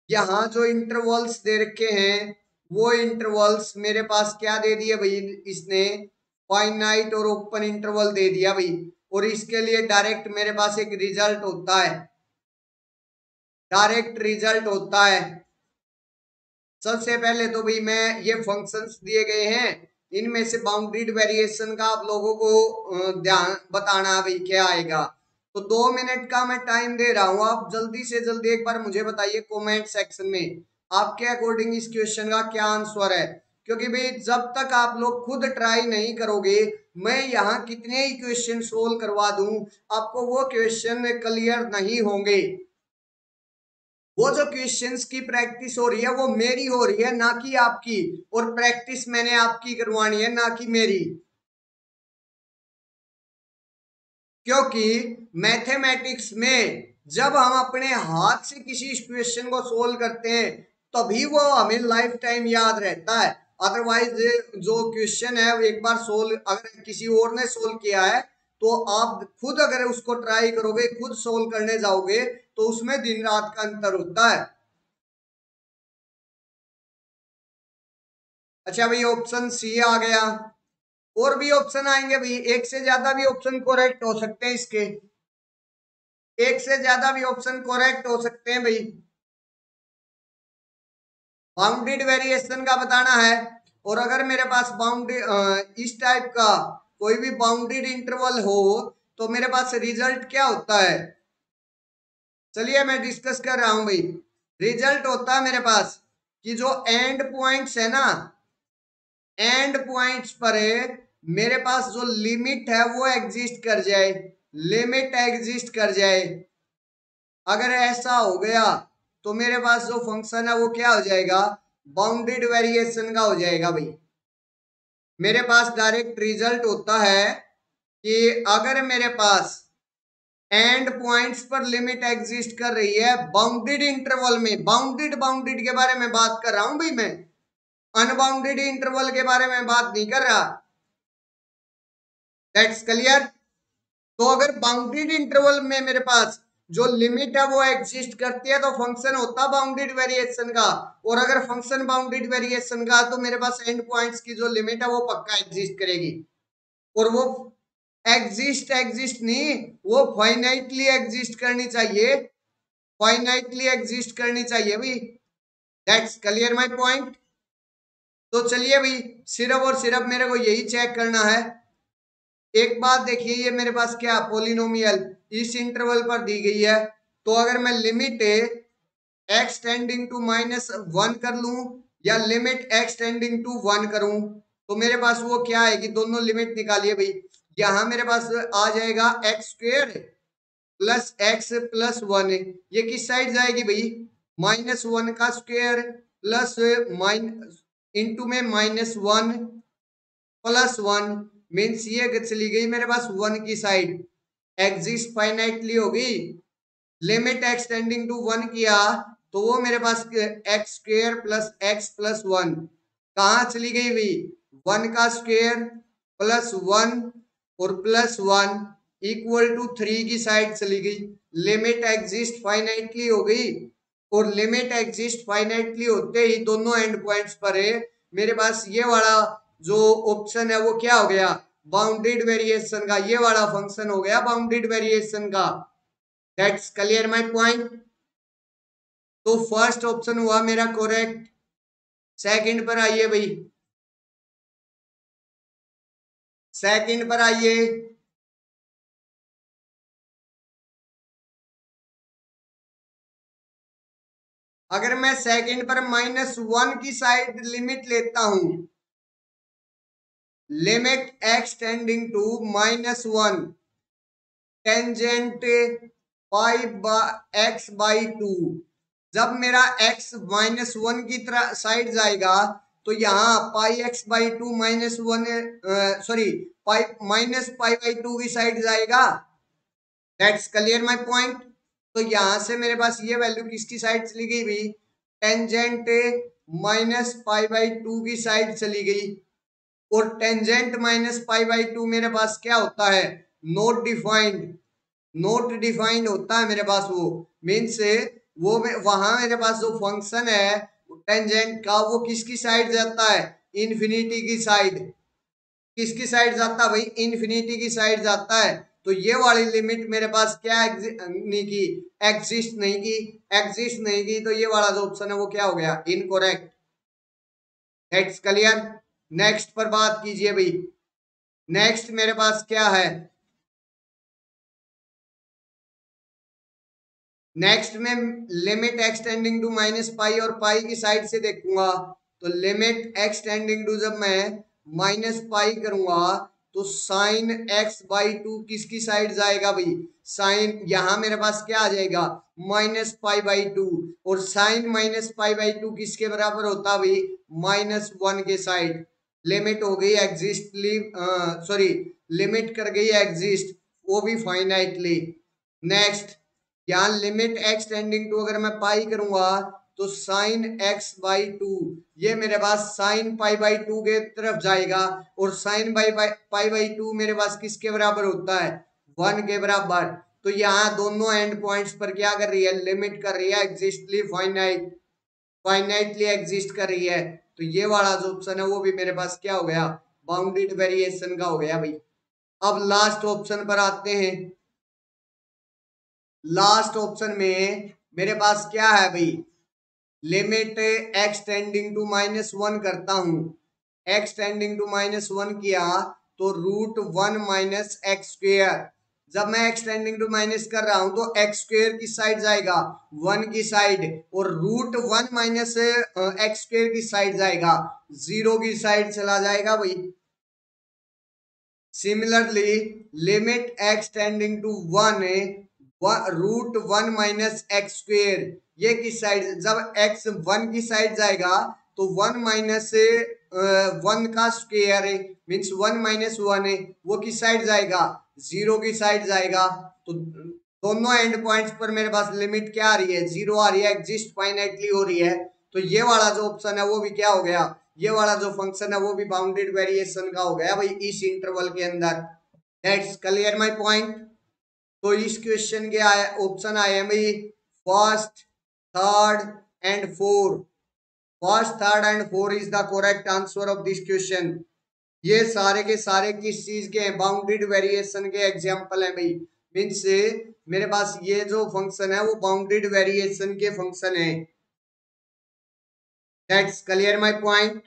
यहाँ जो इंटरवल्स दे रखे हैं वो इंटरवल्स मेरे पास क्या दे दिए भाई, इसने फाइनाइट और ओपन इंटरवल दे दिया भाई, और इसके लिए डायरेक्ट मेरे पास एक रिजल्ट होता है, डायरेक्ट रिजल्ट होता है। सबसे पहले तो भाई मैं ये फंक्शंस दिए गए हैं, इनमें से बाउंड्रीड वेरिएशन का आप लोगों को ध्यान बताना भाई क्या आएगा। तो 2 मिनट का मैं टाइम दे रहा हूं, आप जल्दी से जल्दी एक बार मुझे बताइए कमेंट सेक्शन में आपके अकॉर्डिंग इस क्वेश्चन का क्या आंसर है। क्योंकि भाई जब तक आप लोग खुद ट्राई नहीं करोगे, मैं यहाँ कितने ही क्वेश्चन सोल्व करवा दूं, आपको वो क्वेश्चन क्लियर नहीं होंगे। वो जो क्वेश्चंस की प्रैक्टिस हो रही है वो मेरी हो रही है, ना कि आपकी, और प्रैक्टिस मैंने आपकी करवानी है, ना कि मेरी। क्योंकि मैथमेटिक्स में जब हम अपने हाथ से किसी इक्वेशन को सोल्व करते हैं तभी वो हमें लाइफ टाइम याद रहता है। अदरवाइज जो क्वेश्चन है वो एक बार सोल्व अगर किसी और ने सोल्व किया है तो आप खुद अगर उसको ट्राई करोगे, खुद सोल्व करने जाओगे तो उसमें दिन रात का अंतर होता है। अच्छा भाई, ऑप्शन सी आ गया। और भी ऑप्शन आएंगे भाई, एक से ज्यादा भी ऑप्शन करेक्ट हो सकते हैं इसके, एक से ज्यादा भी ऑप्शन करेक्ट हो सकते हैं भाई। बाउंडेड वेरिएशन का बताना है। और अगर मेरे पास बाउंडेड इस टाइप का कोई भी बाउंडेड इंटरवल हो तो मेरे पास रिजल्ट क्या होता है, चलिए मैं डिस्कस कर रहा हूं भाई। रिजल्ट होता है मेरे पास कि जो एंड पॉइंट्स है ना, एंड पॉइंट्स पर मेरे पास जो लिमिट है वो एग्जिस्ट कर जाए, लिमिट एग्जिस्ट कर जाए। अगर ऐसा हो गया तो मेरे पास जो फंक्शन है वो क्या हो जाएगा, बाउंडेड वेरिएशन का हो जाएगा भाई। मेरे पास डायरेक्ट रिजल्ट होता है कि अगर मेरे पास एंड पॉइंट्स पर लिमिट एग्जिस्ट कर रही है बाउंडेड इंटरवल में, बाउंडेड बाउंडेड के बारे में बात कर रहा हूं भाई मैं, अनबाउंडेड इंटरवल के बारे में बात नहीं कर रहा। That's clear. तो अगर बाउंडेड इंटरवल में मेरे पास जो लिमिट है वो एग्जिस्ट करती है तो फंक्शन होता बाउंडेड वेरिएशन का। और अगर फंक्शन बाउंडेड वेरिएशन का तो मेरे पास एंड पॉइंट्स की जो लिमिट है वो पक्का एग्जिस्ट करेगी। और वो एग्जिस्ट एग्जिस्ट नहीं, वो फाइनाइटली एग्जिस्ट करनी चाहिए, फाइनाइटली एग्जिस्ट करनी चाहिए भाई। That's clear my point. तो चलिए भाई, सिर्फ और सिर्फ मेरे को यही चेक करना है। एक बात देखिए, ये मेरे पास क्या पोलिनोमियल इस इंटरवल पर दी गई है। तो अगर मैं लिमिट एक्स टेंडिंग टू -1 कर लूं या लिमिट एक्स टेंडिंग टू 1 करूं तो मेरे पास वो क्या है कि दोनों लिमिट निकालिए भाई। यहां मेरे पास आ जाएगा x square plus x plus 1, ये किस साइड जाएगी भाई, -1 का स्क्वेयर प्लस इंटू में -1 प्लस 1, मीन्स ये चली गई मेरे पास 1 की साइड, एग्जिस्ट फाइनाइटली होगी। लिमिट एक्स टेंडिंग टू 1 किया तो वो मेरे पास x square plus x plus 1 कहाँ चली गई भाई, 1 का स्क्वेयर प्लस 1 और प्लस 1 इक्वल टू 3 की साइड चली गई। लिमिट एग्जिस्ट फाइनाइटली हो गई। और लिमिट एग्जिस्ट फाइनाइटली होते ही दोनों एंड पॉइंट्स पर है मेरे पास ये वाला जो ऑप्शन है वो क्या हो गया, बाउंडेड वेरिएशन का, ये वाला फंक्शन हो गया बाउंडेड वेरिएशन का। That's clear my point. तो फर्स्ट ऑप्शन हुआ मेरा करेक्ट। सेकंड पर आइए भाई, सेकंड पर आइए। अगर मैं सेकंड पर -1 की साइड लिमिट लेता हूं, limit x tending to -1 tangent x/2, जब मेरा x -1 की तरह साइड जाएगा तो यहाँ πx/2 -1 सॉरी -π/2 की साइड जाएगा। That's clear my point. तो यहां से मेरे पास ये वैल्यू किसकी साइड चली गई भाई, टेंजेंट -π/2 की साइड चली गई। और टेंजेंट -π/2 मेरे पास क्या होता है, नॉट डिफाइंड, नोट डिफाइंड होता है मेरे पास। वो मीन्स वो वहां मेरे पास जो फंक्शन है टेंजेंट का वो किसकी साइड जाता है, इन्फिनिटी की साइड। किसकी साइड जाता है भाई, इन्फिनिटी की साइड जाता है। तो ये वाली लिमिट मेरे पास क्या नहीं की, एग्जिस्ट नहीं की, एग्जिस्ट नहीं की। तो ये वाला जो ऑप्शन है वो क्या हो गया, इनकरेक्ट। That's clear. नेक्स्ट पर बात कीजिए भाई। नेक्स्ट मेरे पास क्या है, नेक्स्ट में लिमिट एक्स टेंडिंग टू -π और पाई की साइड से देखूंगा। तो लिमिट एक्स टेंडिंग टू जब मैं -π करूंगा तो साइन x/2 किसकी साइड जाएगा भाई, साइन यहाँ मेरे पास क्या आ जाएगा, -π/2। और साइन -π/2 किसके बराबर होता भाई, -1 के साइड। लिमिट हो गई एग्जिस्टली, सॉरी लिमिट कर गई एग्जिस्ट, वो भी फाइनाइटली। नेक्स्ट यहाँ लिमिट x टेंडिंग टू अगर मैं पाई करूंगा तो साइन x बाई टू, ये मेरे पास साइन पाई बाई टू के तरफ जाएगा, और साइन पाई बाई टू मेरे पास किसके बराबर होता है, 1 के बराबर। तो यहाँ दोनों एंड पॉइंट्स पर क्या कर रही है, लिमिट कर रही है, एग्जिस्टली फाइनाइटली एग्जिस्ट कर रही है। तो ये वाला जो ऑप्शन है वो भी मेरे पास क्या हो गया, बाउंडेड वेरिएशन का हो गया भाई। अब लास्ट ऑप्शन पर आते हैं। लास्ट ऑप्शन में मेरे पास क्या है भाई, लिमिट x टेंडिंग टू -1 करता हूं, x टेंडिंग टू -1 किया तो √1 माइनस एक्स स्क्वेयर। जब मैं x टेंडिंग टू माइनस कर रहा हूं तो x स्क्वेयर की साइड जाएगा 1 की साइड, और √1 माइनस एक्स स्क्वेयर की साइड जाएगा 0 की साइड चला जाएगा भाई। Similarly limit x tending to 1 √1 minus x square, ये किस साइड, जब x 1 की साइड जाएगा तो 1 माइनस 1 का स्क्वेयर है, मीन्स 1 माइनस 1 है, वो किस साइड जाएगा, 0 की साइड जाएगा। तो दोनों एंड पॉइंट्स पर मेरे पास लिमिट क्या आ रही है, 0 आ रही है, एग्जिस्ट फाइनाइटली हो रही है। तो ये वाला जो ऑप्शन है वो भी क्या हो गया, ये वाला जो फंक्शन है वो भी बाउंडेड वेरिएशन का हो गया भाई इस इंटरवल के अंदर। That's clear my point. तो इस क्वेश्चन के ऑप्शन आए हैं भाई first, third and four. First, third and four is the correct answer of this question. ये सारे के सारे किस चीज के हैं, बाउंडेड वेरिएशन के एग्जांपल हैं भाई। मीन्स मेरे पास ये जो फंक्शन है वो बाउंडेड वेरिएशन के फंक्शन है। That's clear my point.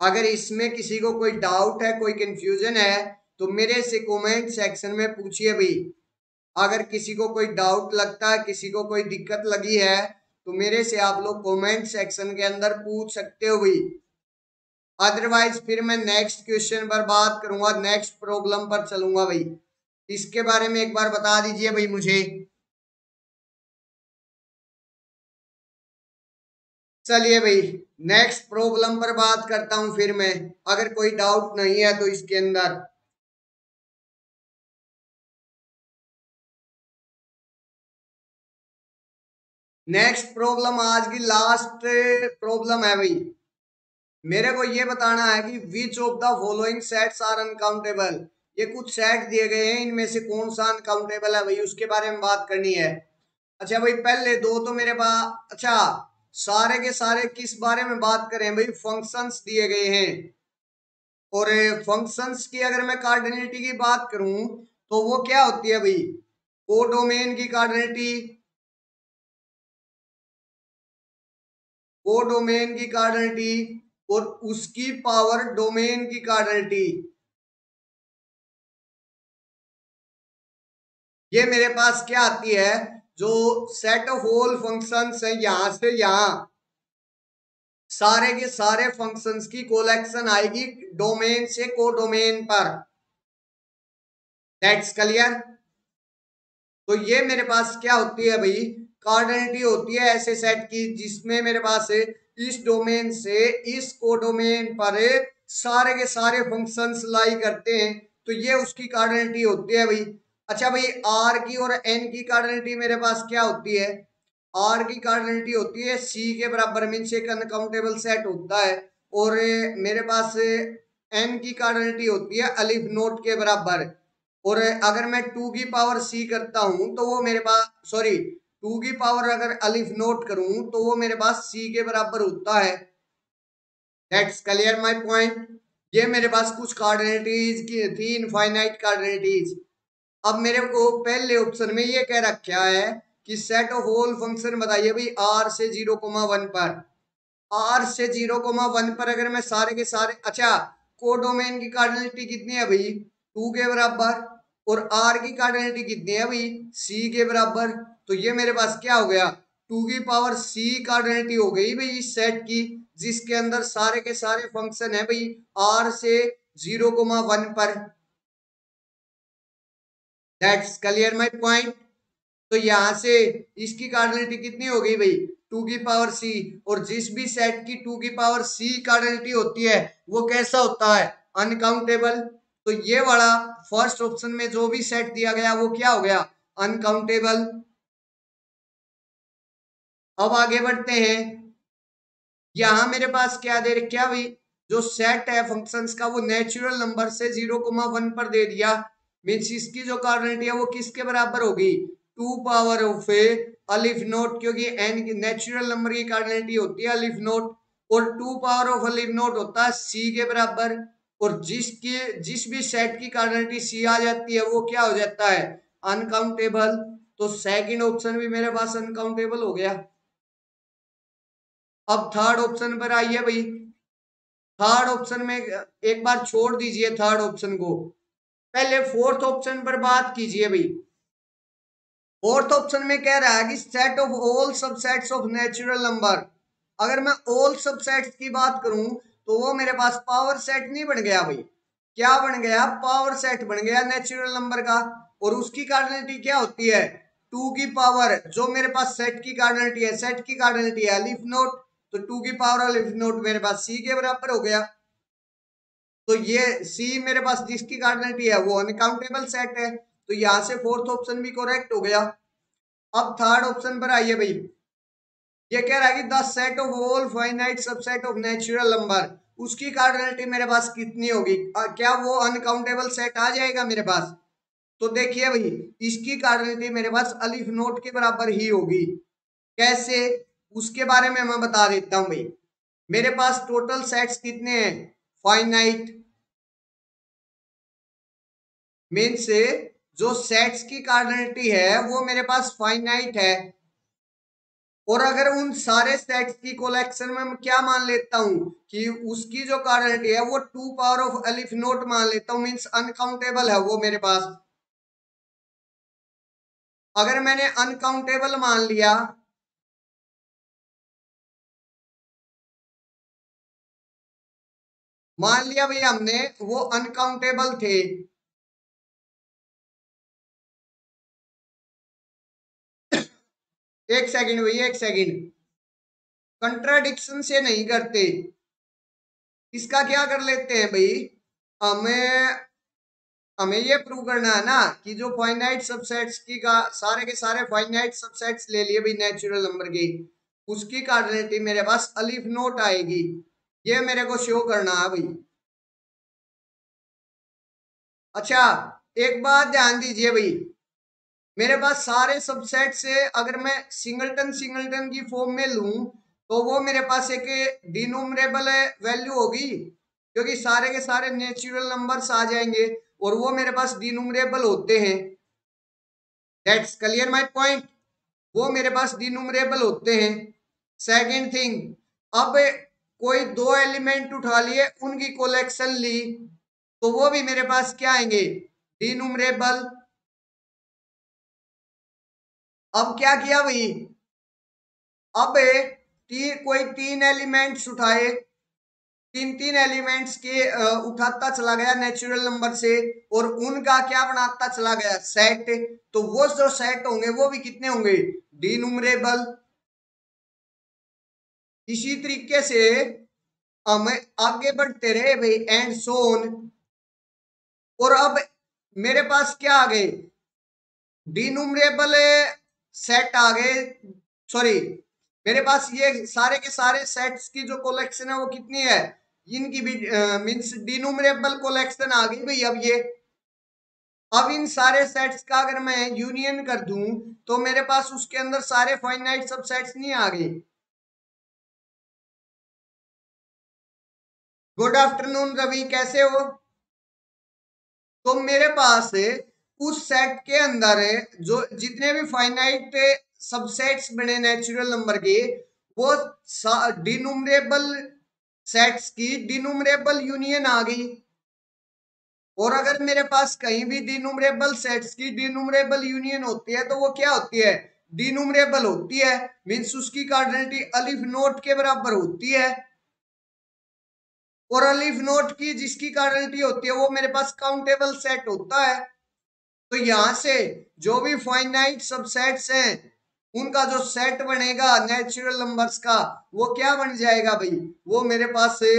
अगर इसमें किसी को कोई डाउट है, कोई कंफ्यूजन है तो मेरे से कमेंट सेक्शन में पूछिए भाई। अगर किसी को कोई डाउट लगता है, किसी को कोई दिक्कत लगी है तो मेरे से आप लोग कमेंट सेक्शन के अंदर पूछ सकते हो भाई। अदरवाइज फिर मैं नेक्स्ट क्वेश्चन पर बात करूंगा, नेक्स्ट प्रॉब्लम पर चलूंगा भाई। इसके बारे में एक बार बता दीजिए भाई मुझे। चलिए भाई नेक्स्ट प्रॉब्लम पर बात करता हूं फिर मैं, अगर कोई डाउट नहीं है तो इसके अंदर। नेक्स्ट प्रॉब्लम आज की लास्ट प्रॉब्लम है भाई। मेरे को ये बताना है कि which of the following sets are uncountable. ये कुछ सेट दिए गए हैं, इनमें से कौन सा अनकाउंटेबल है भाई, उसके बारे में बात करनी है। अच्छा भाई पहले दो तो मेरे पास, अच्छा सारे के सारे किस बारे में बात करें भाई, फंक्शंस दिए गए हैं। और फंक्शंस की अगर मैं कार्डिनलिटी की बात करूं तो वो क्या होती है भाई, कोडोमेन की कार्डिनलिटी, कोडोमेन की कार्डिनलिटी और उसकी पावर डोमेन की कार्डिनलिटी। ये मेरे पास क्या आती है, जो सेट ऑफ होल फंक्शंस है यहां से यहां, सारे के सारे फंक्शंस की कोलेक्शन आएगी डोमेन से कोडोमेन पर। That's clear. तो ये मेरे पास क्या होती है भाई, कार्डिनलिटी होती है ऐसे सेट की जिसमें मेरे पास इस डोमेन से इस कोडोमेन पर सारे के सारे फंक्शंस लाई करते हैं, तो ये उसकी कार्डिनलिटी होती है भाई। अच्छा भाई आर की और एन की कार्डिनलिटी मेरे पास क्या होती है, आर की कार्डिनलिटी होती है सी के बराबर, मीन्स एक अनकाउंटेबल सेट होता है। और मेरे पास एन की कार्डिनलिटी होती है अलिफ नोट के बराबर। और अगर मैं 2 की पावर सी करता हूं तो वो मेरे पास, सॉरी 2 की पावर अगर अलिफ नोट करूं तो वो मेरे पास सी के बराबर होता है। That's clear my point. ये मेरे पास कुछ कार्डिनलिटीज की थी, इनफाइनाइट कार्डिनलिटीज। अब मेरे को पहले ऑप्शन में ये कह रखा है कि सेट ऑफ होल फंक्शन बताइए भाई आर से 0,1 पर। आर से 0,1 पर अगर मैं सारे के सारे, अच्छा कोडोमेन की कार्डिनलिटी कितनी है भाई, 2 के बराबर, और आर की कार्डिनलिटी कितनी है भाई, सी के बराबर। तो ये मेरे पास क्या हो गया, 2 की पावर सी कार्डिनलिटी हो गई भाई इस सेट की, जिसके अंदर सारे के सारे फंक्शन है भाई आर से 0,1 पर। That's clear my point. तो यहां से इसकी कार्डिनलिटी कितनी हो गई भाई, 2 की पावर सी, और जिस भी सेट की 2 की पावर सी कार्डिनलिटी होती है वो कैसा होता है, अनकाउंटेबल। तो ये वाला फर्स्ट ऑप्शन में जो भी सेट दिया गया वो क्या हो गया, अनकाउंटेबल। अब आगे बढ़ते हैं, यहां मेरे पास क्या दे रखा भाई, जो सेट है फंक्शंस का वो नेचुरल नंबर से 0,1 पर दे दिया। मीन्स इसकी जो कार्डिनलिटी है वो किसके बराबर होगी, 2 पावर ऑफ अलिफ नोट, क्योंकि एन की नेचुरल नंबर की कार्डिनलिटी होती है अलिफ नोट, और 2 पावर ऑफ अलिफ नोट होता है सी के बराबर। और जिस भी सेट की कार्डिनलिटी सी आ जाती है वो क्या हो जाता है, अनकाउंटेबल। तो सेकंड ऑप्शन भी मेरे पास अनकाउंटेबल हो गया। अब थर्ड ऑप्शन पर आइए भाई, थर्ड ऑप्शन में एक बार छोड़ दीजिए थर्ड ऑप्शन को, पहले फोर्थ ऑप्शन पर बात कीजिए भाई। फोर्थ ऑप्शन में कह रहा है कि set of all subsets of natural number. अगर मैं ऑल सबसेट्स की बात करूं तो वो मेरे पास पावर सेट नहीं बन गया भाई, क्या बन गया, पावर सेट बन गया नेचुरल नंबर का। और उसकी कार्डिनलिटी क्या होती है, 2 की पावर, जो मेरे पास सेट की कार्डिनलिटी है, सेट की कार्डिनलिटी है अलिफ नोट, तो 2 की पावर अलिफ नोट मेरे पास सी के बराबर हो गया। तो ये सी मेरे पास जिसकी कार्डिनलिटी है वो अनकाउंटेबल सेट है, तो यहां से फोर्थ ऑप्शन भी करेक्ट हो गया। अब थर्ड ऑप्शन पर आइए भाई, ये कह रहा है कि the set of all finite subset of natural number, उसकी कार्डिनलिटी मेरे पास कितनी होगी, क्या वो अनकाउंटेबल सेट आ जाएगा मेरे पास। तो देखिए भाई, इसकी कार्डिनलिटी मेरे पास अलिफ नोट के बराबर ही होगी। कैसे, उसके बारे में मैं बता देता हूं भाई। मेरे पास टोटल सेट्स कितने हैं, फाइनाइट, मीन्स जो सेट्स की कार्डिनलिटी है वो मेरे पास फाइनाइट है। और अगर उन सारे सेट्स की कलेक्शन में मैं क्या मान लेता हूं कि उसकी जो कार्डिनलिटी है वो 2 पावर ऑफ अलिफ नोट मान लेता हूं, मीन्स अनकाउंटेबल है वो मेरे पास। अगर मैंने अनकाउंटेबल मान लिया, मान लिया भाई हमने वो अनकाउंटेबल थे, एक सेकंड भाई एक सेकंड, कंट्राडिक्शन से नहीं करते, इसका क्या कर लेते हैं भाई, हमें हमें ये प्रूव करना है ना कि जो फाइनाइट सबसेट्स की का सारे के सारे फाइनाइट सबसेट्स ले लिए भाई नेचुरल नंबर की, उसकी कार्डिनलिटी मेरे पास अलिफ नोट आएगी, ये मेरे को शो करना है भाई। अच्छा, एक बात ध्यान दीजिए भाई, मेरे पास सारे सबसेट से अगर मैं सिंगलटन सिंगलटन की फॉर्म में लूं तो वो मेरे पास एक डिनोमिनेबल वैल्यू होगी, क्योंकि सारे के सारे नेचुरल नंबर्स आ जाएंगे और वो मेरे पास डिनोमिनेबल होते हैं। दैट्स क्लियर माय पॉइंट, वो मेरे पास डिनोमिनेबल होते हैं। सेकंड थिंग, अब कोई दो एलिमेंट उठा लिए उनकी कलेक्शन ली तो वो भी मेरे पास क्या आएंगे, डिनोमिनेबल। अब क्या किया भाई, अब कोई तीन एलिमेंट्स उठाए, तीन तीन एलिमेंट्स के उठाता चला गया नेचुरल नंबर से और उनका क्या बनाता चला गया, सेट। तो वो जो सेट होंगे वो भी कितने होंगे, डिनोमिनेबल। इसी तरीके से हम आगे बढ़ते रहे भाई एंड सोन, और अब मेरे पास क्या आ गए, डिनोमिनेबल सेट आ गए, सॉरी, मेरे पास ये सारे के सारे सेट्स की जो कलेक्शन है वो कितनी है, इनकी भी मींस डिनोमिनेबल कलेक्शन आ गई भाई। अब ये, अब इन सारे सेट्स का अगर मैं यूनियन कर दूं तो मेरे पास उसके अंदर सारे फाइनाइट सबसेट्स नहीं आ गए। गुड आफ्टरनून रवि, कैसे हो। तो मेरे पास उस सेट के अंदर जो जितने भी फाइनाइट सबसेट्स बने नेचुरल नंबर के, वो डिनोमिनेबल सेट्स की डिनोमिनेबल यूनियन आ गई। और अगर मेरे पास कहीं भी डिनोमिनेबल सेट्स की डिनोमिनेबल यूनियन होती है तो वो क्या होती है, डिनोमिनेबल होती है, मींस उसकी कार्डिनलिटी अलिफ नोट के बराबर होती है। और अलिफ नोट की जिसकी कार्डिनलिटी होती है वो मेरे पास काउंटेबल सेट होता है। तो यहां से जो भी फाइनाइट सबसेट्स हैं उनका जो सेट बनेगा नेचुरल नंबर्स का वो क्या बन जाएगा भाई, वो मेरे पास से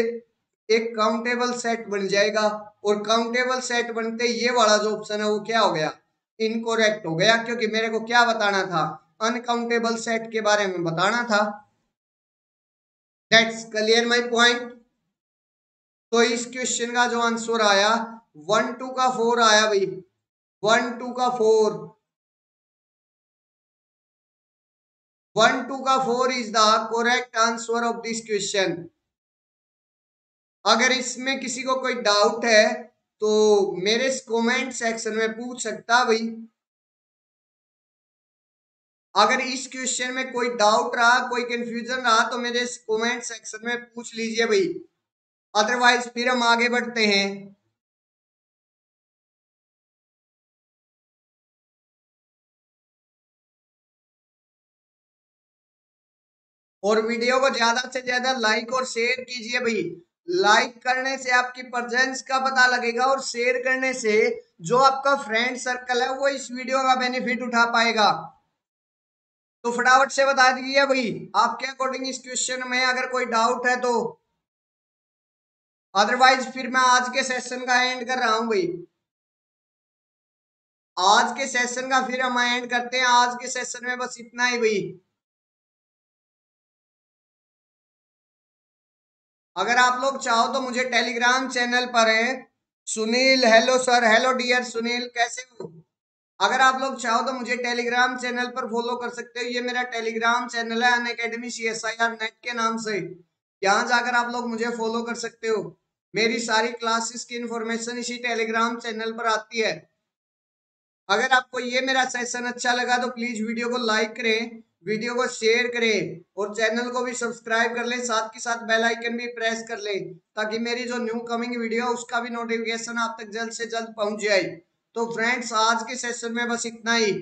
एक काउंटेबल सेट बन जाएगा। और काउंटेबल सेट बनते ये वाला जो ऑप्शन है वो क्या हो गया, इनकोरेक्ट हो गया, क्योंकि मेरे को क्या बताना था, अनकाउंटेबल सेट के बारे में बताना था। That's clear my point. तो इस क्वेश्चन का जो आंसर आया 1 2 का 4 आया भाई, 1 2 का 4, 1 2 का 4 is the correct answer of this question. अगर इसमें किसी को कोई डाउट है तो मेरे कमेंट सेक्शन में पूछ सकता भाई। अगर इस क्वेश्चन में कोई डाउट रहा, कोई कंफ्यूजन रहा तो मेरे कमेंट सेक्शन में पूछ लीजिए भाई, अदरवाइज फिर हम आगे बढ़ते हैं। और वीडियो को ज्यादा से ज्यादा लाइक और शेयर कीजिए भाई। लाइक करने से आपकी प्रेजेंस का पता लगेगा और शेयर करने से जो आपका फ्रेंड सर्कल है वो इस वीडियो का बेनिफिट उठा पाएगा। तो फटाफट से बता दीजिए भाई आपके अकॉर्डिंग इस क्वेश्चन में अगर कोई डाउट है तो, अदरवाइज फिर मैं आज के सेशन का एंड कर रहा हूं भाई। आज के सेशन का फिर हम एंड करते हैं। आज के सेशन में बस इतना ही भाई। अगर आप लोग चाहो तो मुझे टेलीग्राम चैनल पर है Sunil, hello sir, hello dear Sunil, कैसे हो? अगर आप लोग चाहो तो मुझे टेलीग्राम चैनल पर फॉलो कर सकते हो। ये मेरा टेलीग्राम चैनल है अनअकैडमी CSIR नेट के नाम से। यहाँ जाकर आप लोग मुझे फॉलो कर सकते हो। मेरी सारी क्लासेस की इंफॉर्मेशन इसी टेलीग्राम चैनल पर आती है। अगर आपको ये मेरा सेशन अच्छा लगा तो प्लीज वीडियो को लाइक करें, वीडियो को शेयर करें और चैनल को भी सब्सक्राइब कर लें, साथ के साथ बेल आइकन भी प्रेस कर लें ताकि मेरी जो न्यू कमिंग वीडियो है उसका भी नोटिफिकेशन आप तक जल्द से जल्द पहुंच जाए। तो फ्रेंड्स आज के सेशन में बस इतना ही।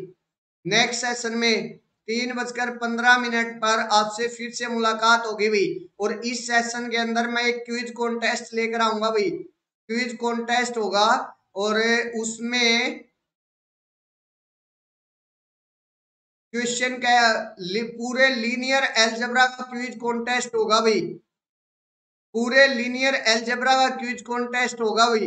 नेक्स्ट सेशन में 3:15 पर आपसे फिर से मुलाकात होगी भाई। और इस सेशन के अंदर मैं एक क्विज कॉन्टेस्ट लेकर आऊंगा भाई। क्विज कॉन्टेस्ट होगा और उसमें क्वेश्चन का पूरे लीनियर एलजेब्रा का क्विज कॉन्टेस्ट होगा भाई। पूरे लीनियर एलजेब्रा का क्विज कॉन्टेस्ट होगा भाई।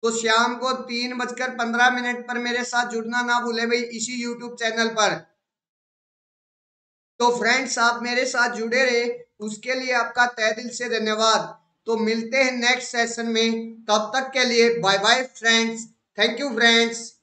तो शाम को 3:15 पर मेरे साथ जुड़ना ना भूले भाई, इसी यूट्यूब चैनल पर। तो फ्रेंड्स आप मेरे साथ जुड़े रहे उसके लिए आपका तहे दिल से धन्यवाद। तो मिलते हैं नेक्स्ट सेशन में, तब तक के लिए bye bye friends. Thank you friends.